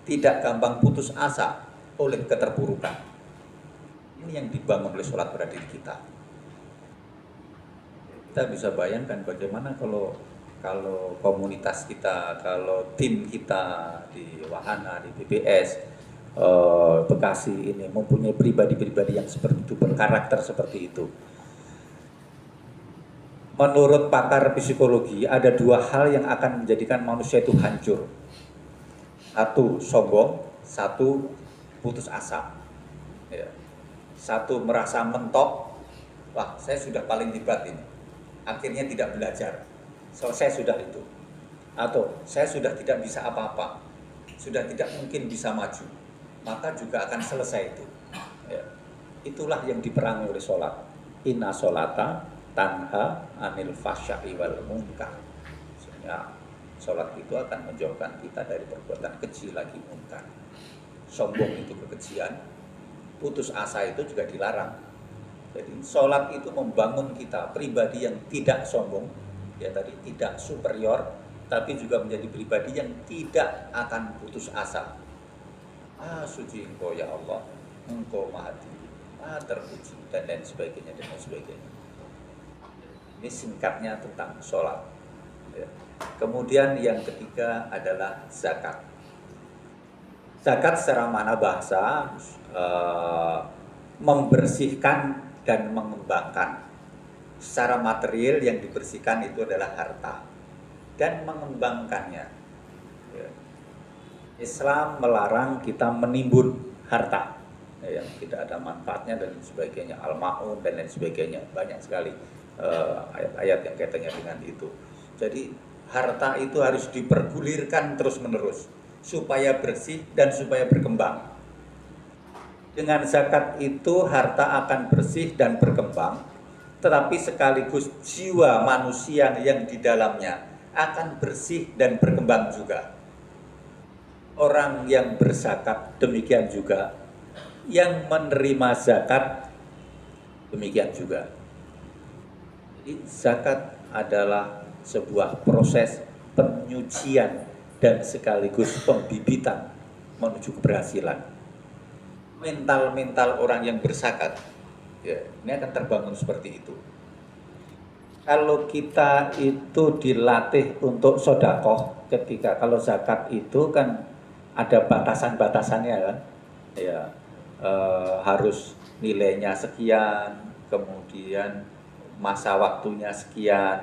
Speaker 2: tidak gampang putus asa oleh keterpurukan. Ini yang dibangun oleh sholat pada diri kita. Kita bisa bayangkan bagaimana kalau komunitas kita, kalau tim kita di Wahana, di BPS, Bekasi ini mempunyai pribadi-pribadi yang seperti itu, berkarakter seperti itu. Menurut pakar psikologi, ada dua hal yang akan menjadikan manusia itu hancur. Satu, sombong. Satu, putus asa. Ya. Satu, merasa mentok. Wah, saya sudah paling hebat ini. Akhirnya tidak belajar. Selesai sudah itu. Atau, saya sudah tidak bisa apa-apa. Sudah tidak mungkin bisa maju. Maka juga akan selesai itu. Ya. Itulah yang diperangi oleh sholat. Inna sholata tanha anil fahsya'i wal munkar. Sehingga sholat itu akan menjauhkan kita dari perbuatan keji lagi munkar. Sombong itu kekejian, putus asa itu juga dilarang. Jadi sholat itu membangun kita pribadi yang tidak sombong, ya tadi tidak superior, tapi juga menjadi pribadi yang tidak akan putus asa. Suci Engkau ya Allah, Engkau Maha Tinggi, Maha terpuji, dan lain sebagainya dan lain sebagainya. Ini singkatnya tentang sholat. Ya. Kemudian yang ketiga adalah zakat. Zakat secara makna bahasa membersihkan dan mengembangkan. Secara material yang dibersihkan itu adalah harta dan mengembangkannya. Ya. Islam melarang kita menimbun harta yang tidak ada manfaatnya dan sebagainya, al-ma'un dan lain sebagainya. Banyak sekali ayat-ayat yang kaitannya dengan itu. Jadi harta itu harus dipergulirkan terus-menerus supaya bersih dan supaya berkembang. Dengan zakat itu harta akan bersih dan berkembang, tetapi sekaligus jiwa manusia yang di dalamnya akan bersih dan berkembang juga. Orang yang berzakat demikian juga, yang menerima zakat demikian juga. Jadi zakat adalah sebuah proses penyucian dan sekaligus pembibitan menuju keberhasilan. Mental orang yang berzakat, ya, ini akan terbangun seperti itu. Kalau kita itu dilatih untuk sodakoh, ketika kalau zakat itu kan ada batasan-batasannya kan, ya harus nilainya sekian, kemudian masa waktunya sekian,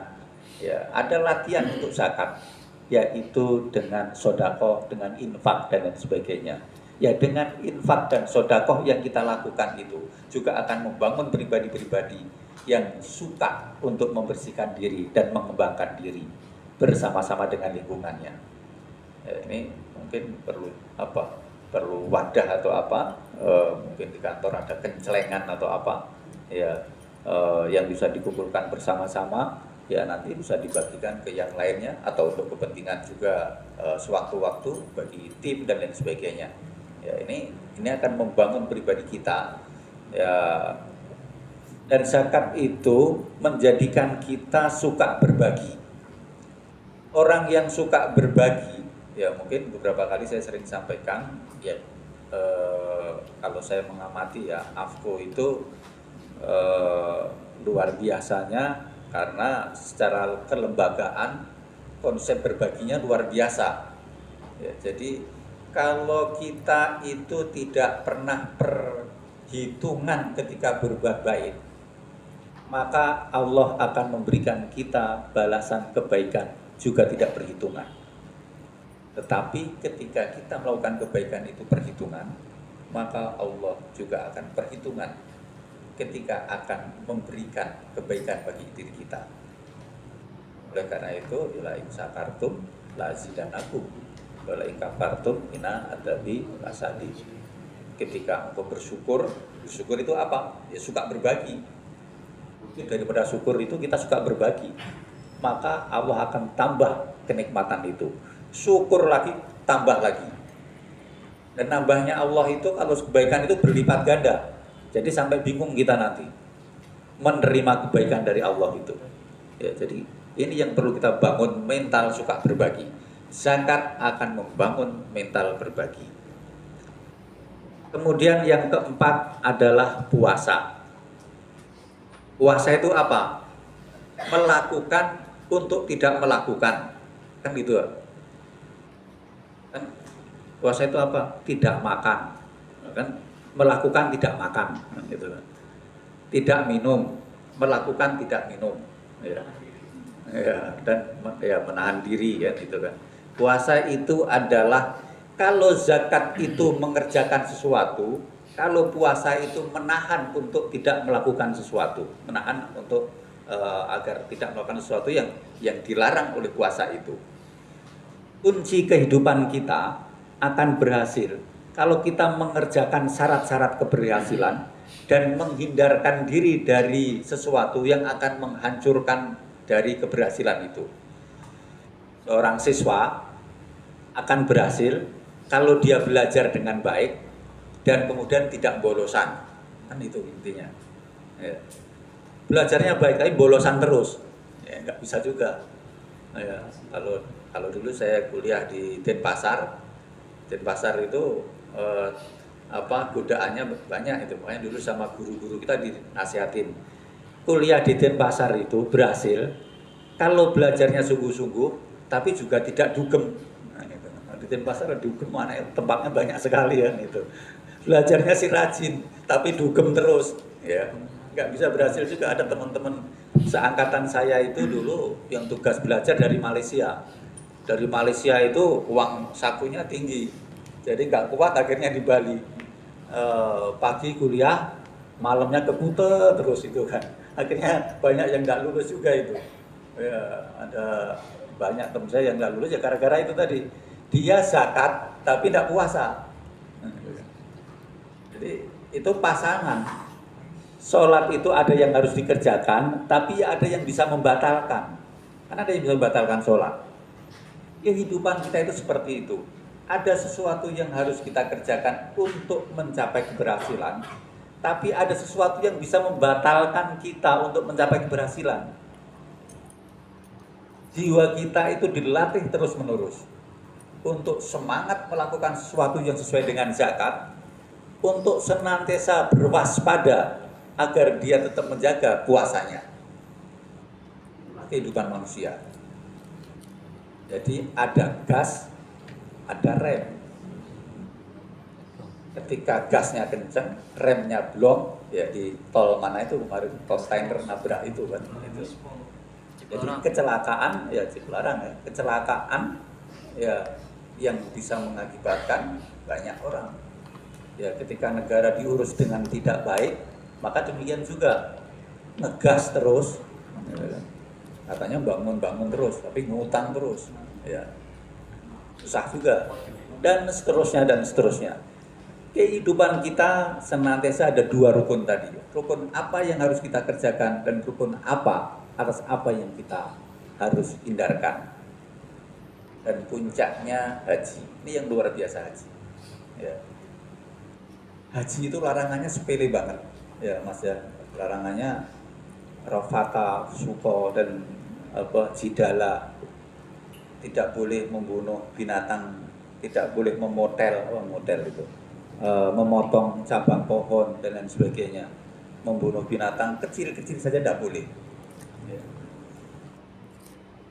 Speaker 2: ya ada latihan untuk zakat, yaitu dengan sodakoh, dengan infak dan lain sebagainya. Ya dengan infak dan sodakoh yang kita lakukan itu juga akan membangun pribadi-pribadi yang suka untuk membersihkan diri dan mengembangkan diri bersama-sama dengan lingkungannya. Ya, ini mungkin perlu wadah atau apa, mungkin di kantor ada kencelengan atau apa, ya yang bisa dikumpulkan bersama-sama, ya nanti bisa dibagikan ke yang lainnya atau untuk kepentingan juga sewaktu-waktu bagi tim dan lain sebagainya. Ya ini akan membangun pribadi kita, ya. Dan zakat itu menjadikan kita suka berbagi. Orang yang suka berbagi, ya mungkin beberapa kali saya sering sampaikan, ya kalau saya mengamati ya AFKO itu luar biasanya karena secara kelembagaan konsep berbaginya luar biasa. Ya, jadi kalau kita itu tidak pernah perhitungan ketika berbuat baik, maka Allah akan memberikan kita balasan kebaikan juga tidak perhitungan. Tetapi ketika kita melakukan kebaikan itu perhitungan, maka Allah juga akan perhitungan ketika akan memberikan kebaikan bagi diri kita. Oleh karena itu, la in syakartum la azidanakum wa la in kafartum inna adzabi lasyadid. Ketika engkau bersyukur itu apa? Ya suka berbagi. Daripada syukur itu kita suka berbagi, maka Allah akan tambah kenikmatan itu. Syukur lagi, tambah lagi. Dan nambahnya Allah itu kalau kebaikan itu berlipat ganda. Jadi sampai bingung kita nanti menerima kebaikan dari Allah itu. Ya, jadi ini yang perlu kita bangun, mental suka berbagi. Zakat akan membangun mental berbagi. Kemudian yang keempat adalah puasa. Puasa itu apa? Melakukan untuk tidak melakukan. Kan gitu. Kan puasa itu apa? Tidak makan. Kan melakukan tidak makan, gitu. Tidak minum, melakukan tidak minum. Ya. Ya, dan ya menahan diri ya gitu kan. Puasa itu adalah kalau zakat itu mengerjakan sesuatu, kalau puasa itu menahan untuk tidak melakukan sesuatu, menahan untuk agar tidak melakukan sesuatu yang dilarang oleh puasa itu. Kunci kehidupan kita akan berhasil kalau kita mengerjakan syarat-syarat keberhasilan dan menghindarkan diri dari sesuatu yang akan menghancurkan dari keberhasilan itu. Seorang siswa akan berhasil kalau dia belajar dengan baik dan kemudian tidak bolosan, kan itu intinya. Ya. Belajarnya baik tapi bolosan terus, ya nggak bisa juga. Ya, kalau kalau dulu saya kuliah di Denpasar, Denpasar itu eh, godaannya banyak itu, makanya dulu sama guru-guru kita dinasihatin kuliah di Denpasar itu berhasil kalau belajarnya sungguh-sungguh tapi juga tidak dugem. Nah, gitu. Di Denpasar ada dugem, mana tempatnya banyak sekali kan itu. Belajarnya sih rajin tapi dugem terus, ya nggak bisa berhasil juga. Ada teman-teman seangkatan saya itu dulu yang tugas belajar dari Malaysia. Dari Malaysia itu uang sakunya tinggi, jadi nggak kuat akhirnya di Bali. Pagi kuliah, malamnya ke Kuta terus itu kan. Akhirnya banyak yang nggak lulus juga itu. Ya, ada banyak teman saya yang nggak lulus ya gara-gara itu tadi. Dia zakat tapi tidak puasa. Jadi itu pasangan. Sholat itu ada yang harus dikerjakan, tapi ada yang bisa membatalkan. Kan ada yang bisa membatalkan sholat. Kehidupan kita itu seperti itu. Ada sesuatu yang harus kita kerjakan untuk mencapai keberhasilan, tapi ada sesuatu yang bisa membatalkan kita untuk mencapai keberhasilan. Jiwa kita itu dilatih terus-menerus untuk semangat melakukan sesuatu yang sesuai dengan zakat, untuk senantiasa berwaspada agar dia tetap menjaga puasanya. Kehidupan manusia. Jadi ada gas, ada rem. Ketika gasnya kenceng, remnya blong, ya di tol mana itu kemarin, tol Steiner nabrak itu kan. Itu. Jadi kecelakaan, ya Cipularang ya, kecelakaan ya yang bisa mengakibatkan banyak orang. Ya ketika negara diurus dengan tidak baik, maka demikian juga ngegas terus, ya, katanya bangun terus, tapi ngutang terus, ya susah juga, dan seterusnya dan seterusnya. Kehidupan kita senantiasa ada dua rukun tadi. Rukun apa yang harus kita kerjakan dan rukun apa atas apa yang kita harus hindarkan. Dan puncaknya haji. Ini yang luar biasa haji. Ya. Haji itu larangannya sepele banget, ya Mas ya. Larangannya rafata, suko dan jidala. Tidak boleh membunuh binatang, tidak boleh model itu. Memotong cabang pohon dan lain sebagainya, membunuh binatang kecil-kecil saja tidak boleh.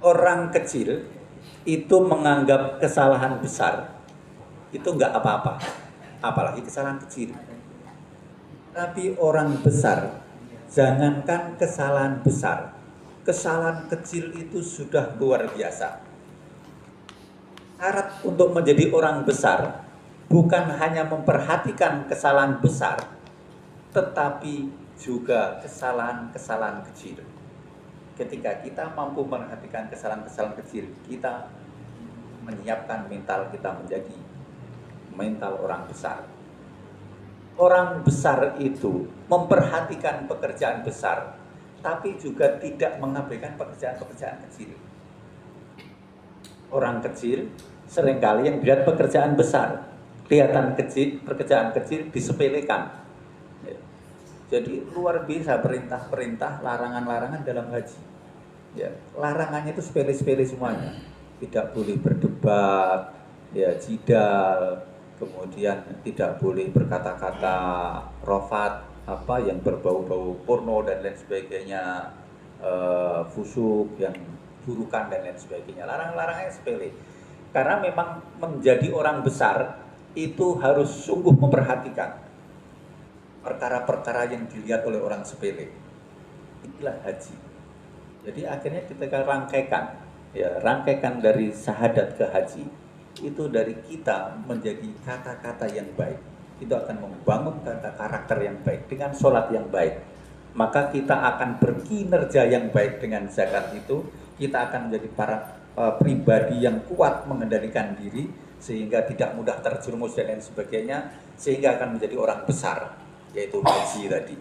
Speaker 2: Orang kecil itu menganggap kesalahan besar itu nggak apa-apa, apalagi kesalahan kecil. Tapi orang besar, jangankan kesalahan besar, kesalahan kecil itu sudah luar biasa. Syarat untuk menjadi orang besar bukan hanya memperhatikan kesalahan besar, tetapi juga kesalahan-kesalahan kecil. Ketika kita mampu memperhatikan kesalahan-kesalahan kecil, kita menyiapkan mental kita menjadi mental orang besar. Orang besar itu memperhatikan pekerjaan besar, tapi juga tidak mengabaikan pekerjaan-pekerjaan kecil. Orang kecil seringkali yang dilihat pekerjaan besar, kelihatan kecil, pekerjaan kecil disepelekan. Jadi luar biasa perintah-perintah, larangan-larangan dalam haji. Ya, larangannya itu sepele-sepele semuanya. Tidak boleh berdebat, ya jidal, kemudian tidak boleh berkata-kata rofat, yang berbau-bau porno dan lain sebagainya, fusuk, yang burukan dan lain sebagainya. Larangan-larangannya sepele. Karena memang menjadi orang besar itu harus sungguh memperhatikan perkara-perkara yang dilihat oleh orang sepele. Inilah haji. Jadi akhirnya kita rangkaikan dari syahadat ke haji, itu dari kita menjadi kata-kata yang baik. Itu akan membangun karakter yang baik dengan sholat yang baik. Maka kita akan berkinerja yang baik dengan zakat itu. Kita akan menjadi para pribadi yang kuat mengendalikan diri, sehingga tidak mudah terjerumus dan lain sebagainya, sehingga akan menjadi orang besar, yaitu haji tadi,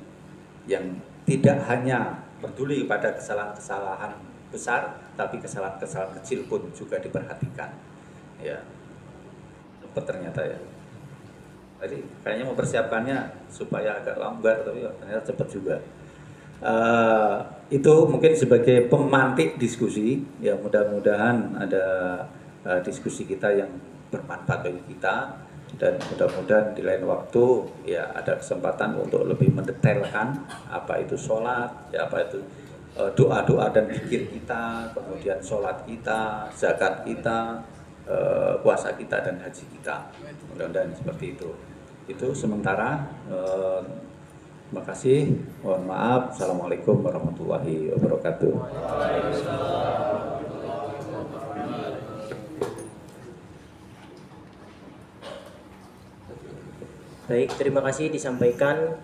Speaker 2: yang tidak hanya peduli pada kesalahan-kesalahan besar, tapi kesalahan-kesalahan kecil pun juga diperhatikan. Ya, cepat ternyata ya. Tadi kayaknya mempersiapkannya supaya agak lambat, tapi ternyata cepat juga. Itu mungkin sebagai pemantik diskusi, ya mudah-mudahan ada diskusi kita yang bermanfaat bagi kita, dan mudah-mudahan di lain waktu ya ada kesempatan untuk lebih mendetailkan apa itu sholat, ya apa itu doa-doa dan zikir kita, kemudian sholat kita, zakat kita, puasa kita dan haji kita, mudah-mudahan seperti itu. Itu sementara. Terima kasih, mohon maaf. Assalamualaikum warahmatullahi wabarakatuh.
Speaker 1: Baik, terima kasih disampaikan.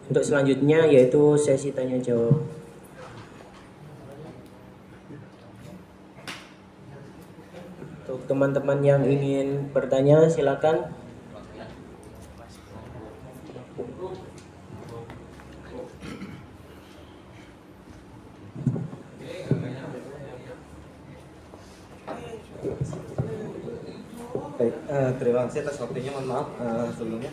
Speaker 1: Untuk selanjutnya yaitu sesi tanya jawab. Untuk teman-teman yang ingin bertanya silakan.
Speaker 3: Baik, terima kasih atas waktunya. Mohon maaf sebelumnya.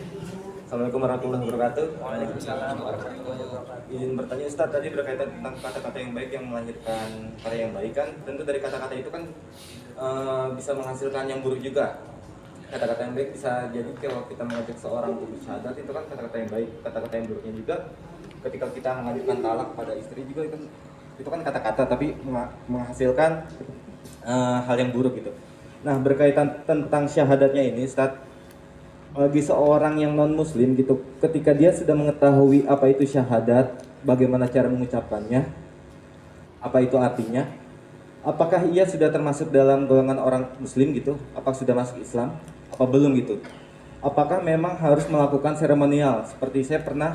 Speaker 3: Assalamualaikum warahmatullahi wabarakatuh. Waalaikumsalam warahmatullahi wabarakatuh. Izin bertanya Ustadz, tadi berkaitan tentang kata-kata yang baik yang melahirkan karya yang baik kan. Tentu dari kata-kata itu kan bisa menghasilkan yang buruk juga. Kata-kata yang baik bisa jadi kalau kita mengajak seorang untuk bersyahadat itu kan kata-kata yang baik. Kata-kata yang buruknya juga ketika kita mengajukan talak pada istri juga itu kan kata-kata tapi menghasilkan hal yang buruk gitu. Nah, berkaitan tentang syahadatnya ini, Ustaz, bagi seorang yang non-muslim gitu, ketika dia sudah mengetahui apa itu syahadat, bagaimana cara mengucapkannya, apa itu artinya, apakah ia sudah termasuk dalam golongan orang muslim gitu? Apakah sudah masuk Islam? Apa belum gitu? Apakah memang harus melakukan seremonial? Seperti saya pernah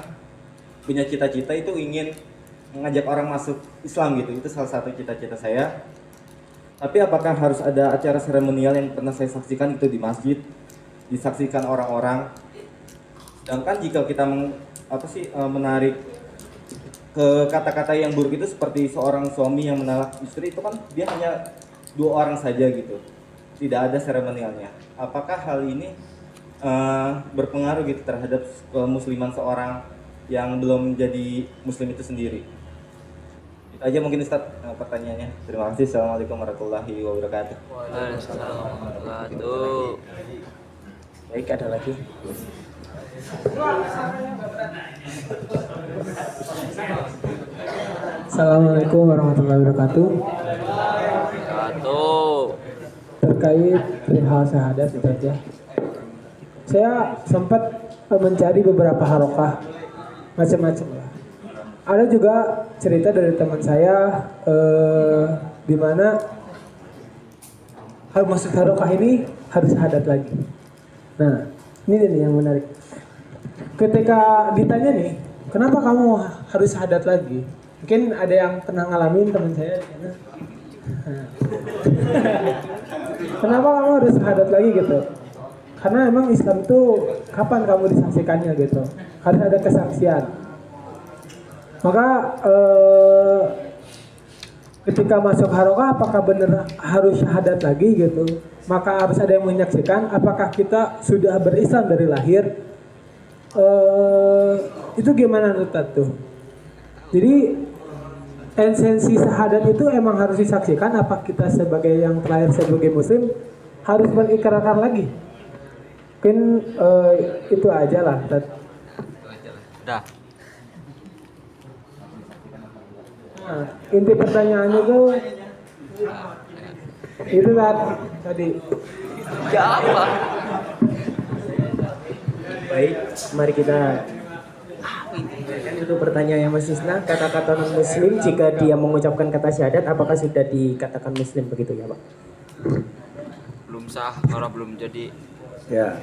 Speaker 3: punya cita-cita itu ingin mengajak orang masuk Islam gitu, itu salah satu cita-cita saya. Tapi apakah harus ada acara seremonial yang pernah saya saksikan itu di masjid, disaksikan orang-orang. Sedangkan jika kita menarik ke kata-kata yang buruk itu seperti seorang suami yang menalak istri, itu kan dia hanya 2 orang saja gitu, tidak ada seremonialnya. Apakah hal ini berpengaruh gitu terhadap kemusliman seorang yang belum menjadi muslim itu sendiri? Aja mungkin Ustaz pertanyaannya. Terima kasih. Assalamualaikum warahmatullahi wabarakatuh.
Speaker 4: Waalaikumsalam warahmatullahi wabarakatuh.
Speaker 1: Baik, ada lagi.
Speaker 5: Assalamualaikum warahmatullahi wabarakatuh. Terkait perihal syahadat Ustaz ya. Saya sempat mencari beberapa harokah macam-macam lah. Ada juga cerita dari teman saya di mana maksud harokah ini harus syahadat lagi. Nah, ini nih yang menarik. Ketika ditanya nih, kenapa kamu harus syahadat lagi? Mungkin ada yang pernah ngalamin teman saya di sana. Kenapa kamu harus syahadat lagi gitu? Karena emang Islam itu kapan kamu disaksikannya gitu? Harus ada kesaksian. Maka ketika masuk harokah apakah benar harus syahadat lagi gitu? Maka harus ada yang menyaksikan apakah kita sudah berislam dari lahir. Itu gimana Ustaz tuh? Jadi esensi syahadat itu emang harus disaksikan apa kita sebagai yang terlahir sebagai muslim harus mengikrarkan lagi? Mungkin itu aja lah Ustaz.
Speaker 4: Dah.
Speaker 5: Nah, inti pertanyaannya tuh itu tadi.
Speaker 4: Ya apa?
Speaker 1: Baik, mari kita untuk pertanyaan yang Mas Isna, kata-kata non muslim jika dia mengucapkan kata syahadat apakah sudah dikatakan muslim begitu ya Pak?
Speaker 4: Belum sah, orang belum jadi.
Speaker 2: Ya,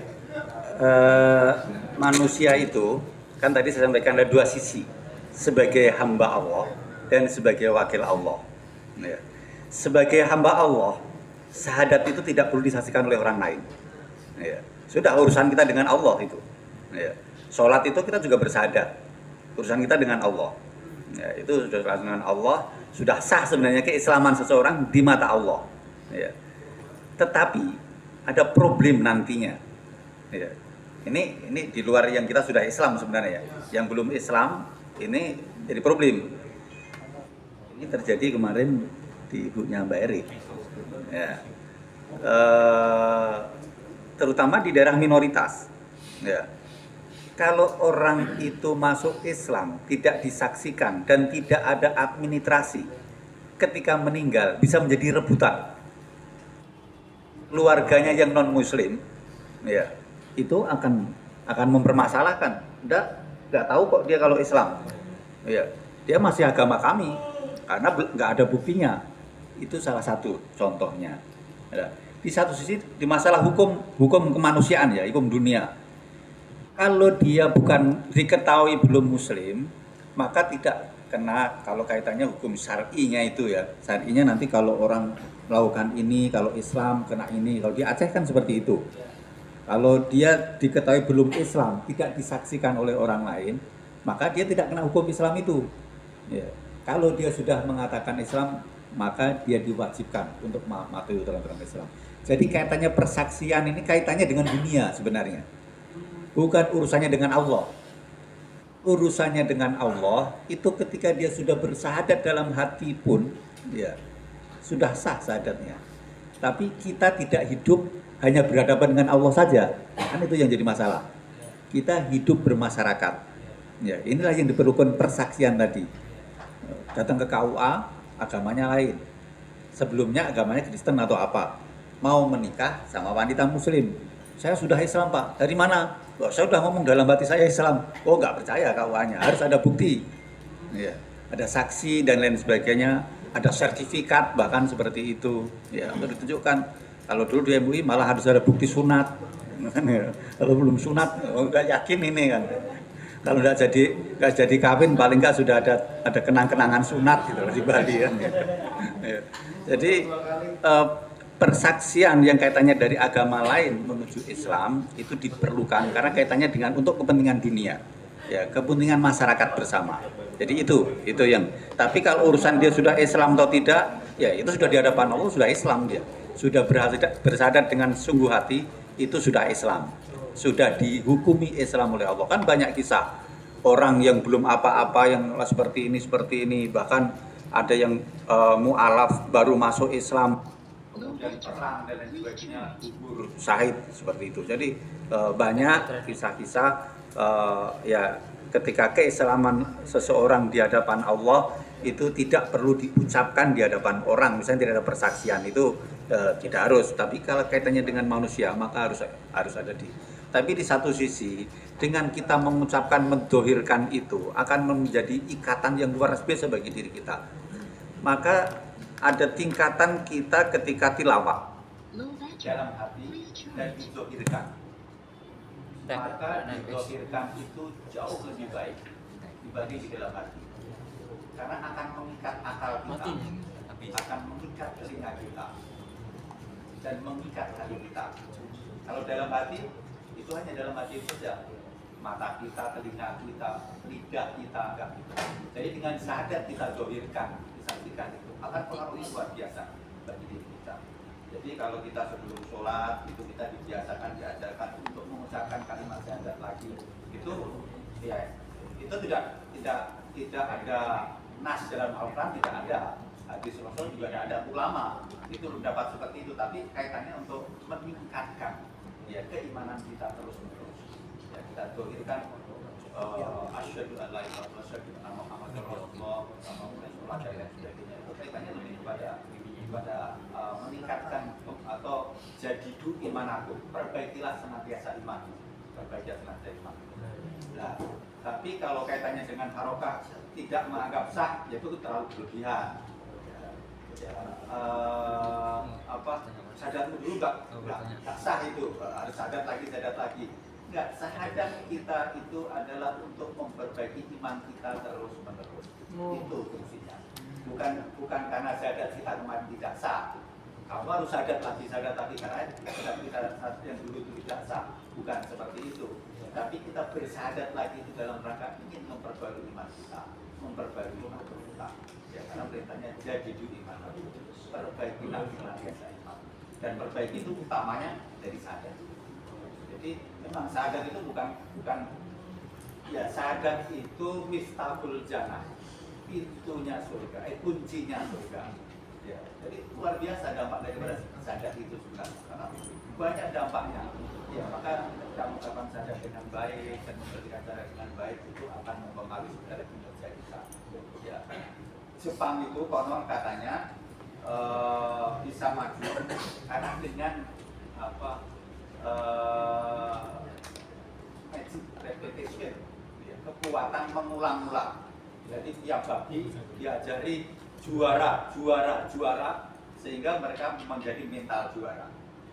Speaker 2: manusia itu kan tadi saya sampaikan ada 2 sisi, sebagai hamba Allah dan sebagai wakil Allah. Ya. Sebagai hamba Allah, syahadat itu tidak perlu disaksikan oleh orang lain. Ya. Sudah urusan kita dengan Allah itu. Ya. Sholat itu kita juga bersyahadat, urusan kita dengan Allah. Ya, itu sudah dengan Allah, sudah sah sebenarnya keislaman seseorang di mata Allah. Ya. Tetapi ada problem nantinya. Ya. Ini di luar yang kita sudah Islam sebenarnya ya. Yang belum Islam ini jadi problem. Ini terjadi kemarin di ibunya Mbak Eri. Ya. Terutama di daerah minoritas. Ya. Kalau orang itu masuk Islam tidak disaksikan dan tidak ada administrasi, ketika meninggal bisa menjadi rebutan. Keluarganya yang non Muslim, ya itu akan mempermasalahkan. Nggak tahu kok dia kalau Islam, ya dia masih agama kami karena nggak ada buktinya. Itu salah satu contohnya. Ya. Di satu sisi di masalah hukum kemanusiaan ya, hukum dunia. Kalau dia bukan diketahui belum Muslim, maka tidak kena kalau kaitannya hukum syar'inya itu ya. Syar'inya nanti kalau orang melakukan ini, kalau Islam kena ini. Kalau di Aceh kan seperti itu. Kalau dia diketahui belum Islam, tidak disaksikan oleh orang lain, maka dia tidak kena hukum Islam itu. Ya. Kalau dia sudah mengatakan Islam, maka dia diwajibkan untuk mematuhi aturan Islam. Jadi kaitannya persaksian ini kaitannya dengan dunia sebenarnya. Bukan urusannya dengan Allah. Urusannya dengan Allah itu ketika dia sudah bersahadat dalam hati pun, ya sudah sah syahadatnya. Tapi kita tidak hidup hanya berhadapan dengan Allah saja, kan itu yang jadi masalah. Kita hidup bermasyarakat. Ya, inilah yang diperlukan persaksian tadi. Datang ke KUA, agamanya lain. Sebelumnya agamanya Kristen atau apa? Mau menikah sama wanita Muslim. Saya sudah Islam Pak. Dari mana? Loh, saya sudah ngomong dalam hati saya Islam. Oh nggak percaya KUA-nya. Harus ada bukti. Ya, ada saksi dan lain sebagainya. Ada sertifikat bahkan seperti itu. Ya, untuk ditunjukkan. Kalau dulu di MUI malah harus ada bukti sunat. Kalau belum sunat, nggak yakin ini kan. Kalau nggak jadi kawin paling nggak sudah ada kenang-kenangan sunat gitu di Bali kan. Ya. Jadi persaksian yang kaitannya dari agama lain menuju Islam itu diperlukan karena kaitannya dengan untuk kepentingan dunia, ya kepentingan masyarakat bersama. Jadi itu yang. Tapi kalau urusan dia sudah Islam atau tidak, ya itu sudah di hadapan Allah sudah Islam dia, sudah bersahadat dengan sungguh hati itu sudah Islam, sudah dihukumi Islam oleh Allah. Kan banyak kisah orang yang belum apa-apa yang seperti ini, bahkan ada yang mu'alaf baru masuk Islam. Kemudian perang dan lain sebagainya gugur syahid seperti itu. Jadi banyak kisah-kisah ya ketika keislaman seseorang di hadapan Allah itu tidak perlu diucapkan di hadapan orang, misalnya tidak ada persaksian itu tidak harus. Tapi kalau kaitannya dengan manusia maka harus ada di. Tapi di satu sisi dengan kita mengucapkan mendohirkan itu akan menjadi ikatan yang luar biasa bagi diri kita. Maka ada tingkatan kita ketika tilawah dalam hati dan dizohirkan. Maka dizohirkan itu jauh lebih baik dibanding di dalam hati. Karena akan mengikat akal kita, akan mengikat telinga kita, dan mengikat hati kita. Kalau dalam hati, itu hanya dalam hati saja. Mata kita, telinga kita, lidah kita, enggak gitu. Jadi dengan syahadat kita zohirkan, disaksikan itu akan pengaruhnya luar biasa bagi diri kita. Jadi kalau kita sebelum sholat itu kita diajarkan untuk mengucapkan kalimat syahadat lagi, itu ya itu tidak ada nas dalam Al-Quran, tidak ada hadis Rasul juga tidak ada, ulama itu mendapat seperti itu, tapi kaitannya untuk meningkatkan ya keimanan kita terus menerus. Ya, kita dohirkan asyhadu an la ilaha illallah, asyhadu anna Muhammadar Rasulullah, sama mulai sholat dan lain sebagainya. Itu kaitannya lebih kepada meningkatkan atau jadidu imanaku, perbaikilah senantiasa iman, perbaikilah senantiasa iman. Nah, tapi kalau kaitannya dengan harokah tidak menganggap sah, yaitu terlalu berlebihan. Syahadat dulu enggak sah itu, harus syahadat lagi. Enggak, syahadat kita itu adalah untuk memperbaiki iman kita terus menerus. Itu fungsinya. Bukan karena syahadat kita kemarin tidak sah. Kamu harus syahadat lagi karena syahadat kita yang dulu itu tidak sah. Bukan seperti itu. Tapi kita bersyahadat lagi itu dalam rangka ingin memperbarui iman kita, memperbarui iman kita. Ya, karena perintahnya jadi iman, perbaikilah senantiasa iman. Dan perbaiki itu utamanya dari syahadat. Jadi memang syahadat itu bukan Ya, syahadat itu miftahul jannah, pintunya surga, kuncinya surga. Ya, jadi luar biasa dampak daripada syahadat itu sebenarnya, karena banyak dampaknya. Ya, maka kita mengucapkan syahadat dengan baik dan memberikan cara dengan baik itu akan mempengaruhi sebenarnya kinerja kita. Ya, Jepang itu konon katanya bisa maju karena dengan apa magic repetition, ya, kekuatan mengulang-ulang. Jadi tiap babi diajari juara sehingga mereka menjadi mental juara.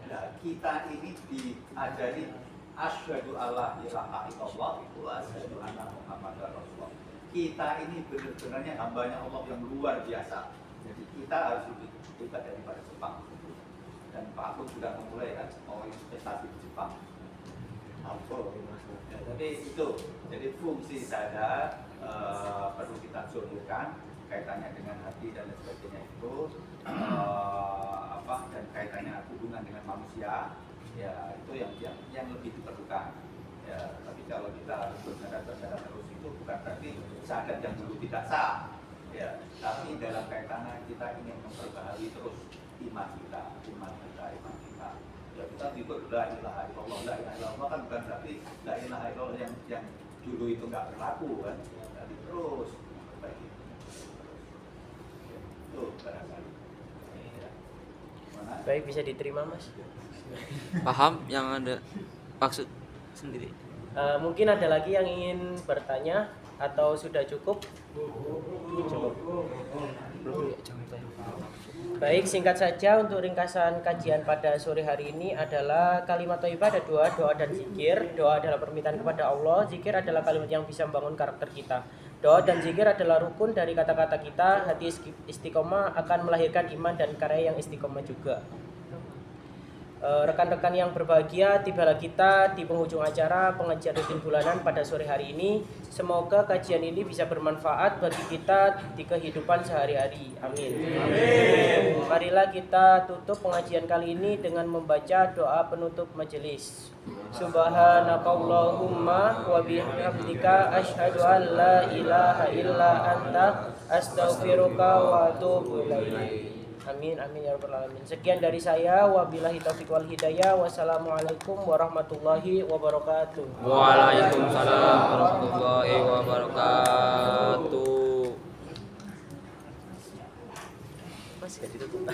Speaker 2: Nah, kita ini diajari asyhadu alla ilaha illallah itu asyhadu anna muhammadar rasulullah. Kita ini benar-benarnya hambanya Allah yang luar biasa. Jadi kita harus lebih hebat daripada Jepang. Dan Pak Akun sudah memulai kan mau investasi di Jepang. Ya, jadi itu, jadi fungsi syahadat perlu kita zahirkan kaitannya dengan hati dan lain sebagainya itu dan kaitannya hubungan dengan manusia, ya itu yang lebih diperlukan. Ya, tapi kalau kita harus bersyahadat terus itu bukan berarti syahadat yang dulu tidak sah. Ya, tapi dalam kaitannya kita ingin memperbaharui terus iman kita. Ya, kita ikut la ilaha illallah. La ilaha illallah kan bukan berarti la ilaha illallah yang dulu itu nggak berlaku kan. Jadi terus perbaiki. Itu barangkali. Ya.
Speaker 1: Baik, bisa diterima Mas.
Speaker 4: Paham yang Anda maksud sendiri?
Speaker 1: Mungkin ada lagi yang ingin bertanya atau sudah cukup? Cukup. Baik, singkat saja untuk ringkasan kajian pada sore hari ini adalah kalimat thayyibah ada doa dan zikir. Doa adalah permintaan kepada Allah, zikir adalah kalimat yang bisa membangun karakter kita. Doa dan zikir adalah rukun dari kata-kata kita. Hati istiqomah akan melahirkan iman dan karya yang istiqomah juga. Rekan-rekan yang berbahagia, tibalah kita di penghujung acara pengajian rutin bulanan pada sore hari ini. Semoga kajian ini bisa bermanfaat bagi kita di kehidupan sehari-hari. Amin. Amin. Marilah kita tutup pengajian kali ini dengan membaca doa penutup majelis. Subhanakallahumma wa bihamdika asyhadu an la ilaha illa anta astaghfiruka wa atubu ilaik. Amin amin ya rabbal alamin. Sekian dari saya, wabillahi taufiq wal hidayah. Wassalamualaikum warahmatullahi wabarakatuh.
Speaker 4: Waalaikumsalam warahmatullahi wabarakatuh.
Speaker 1: Mas, gak ditutup.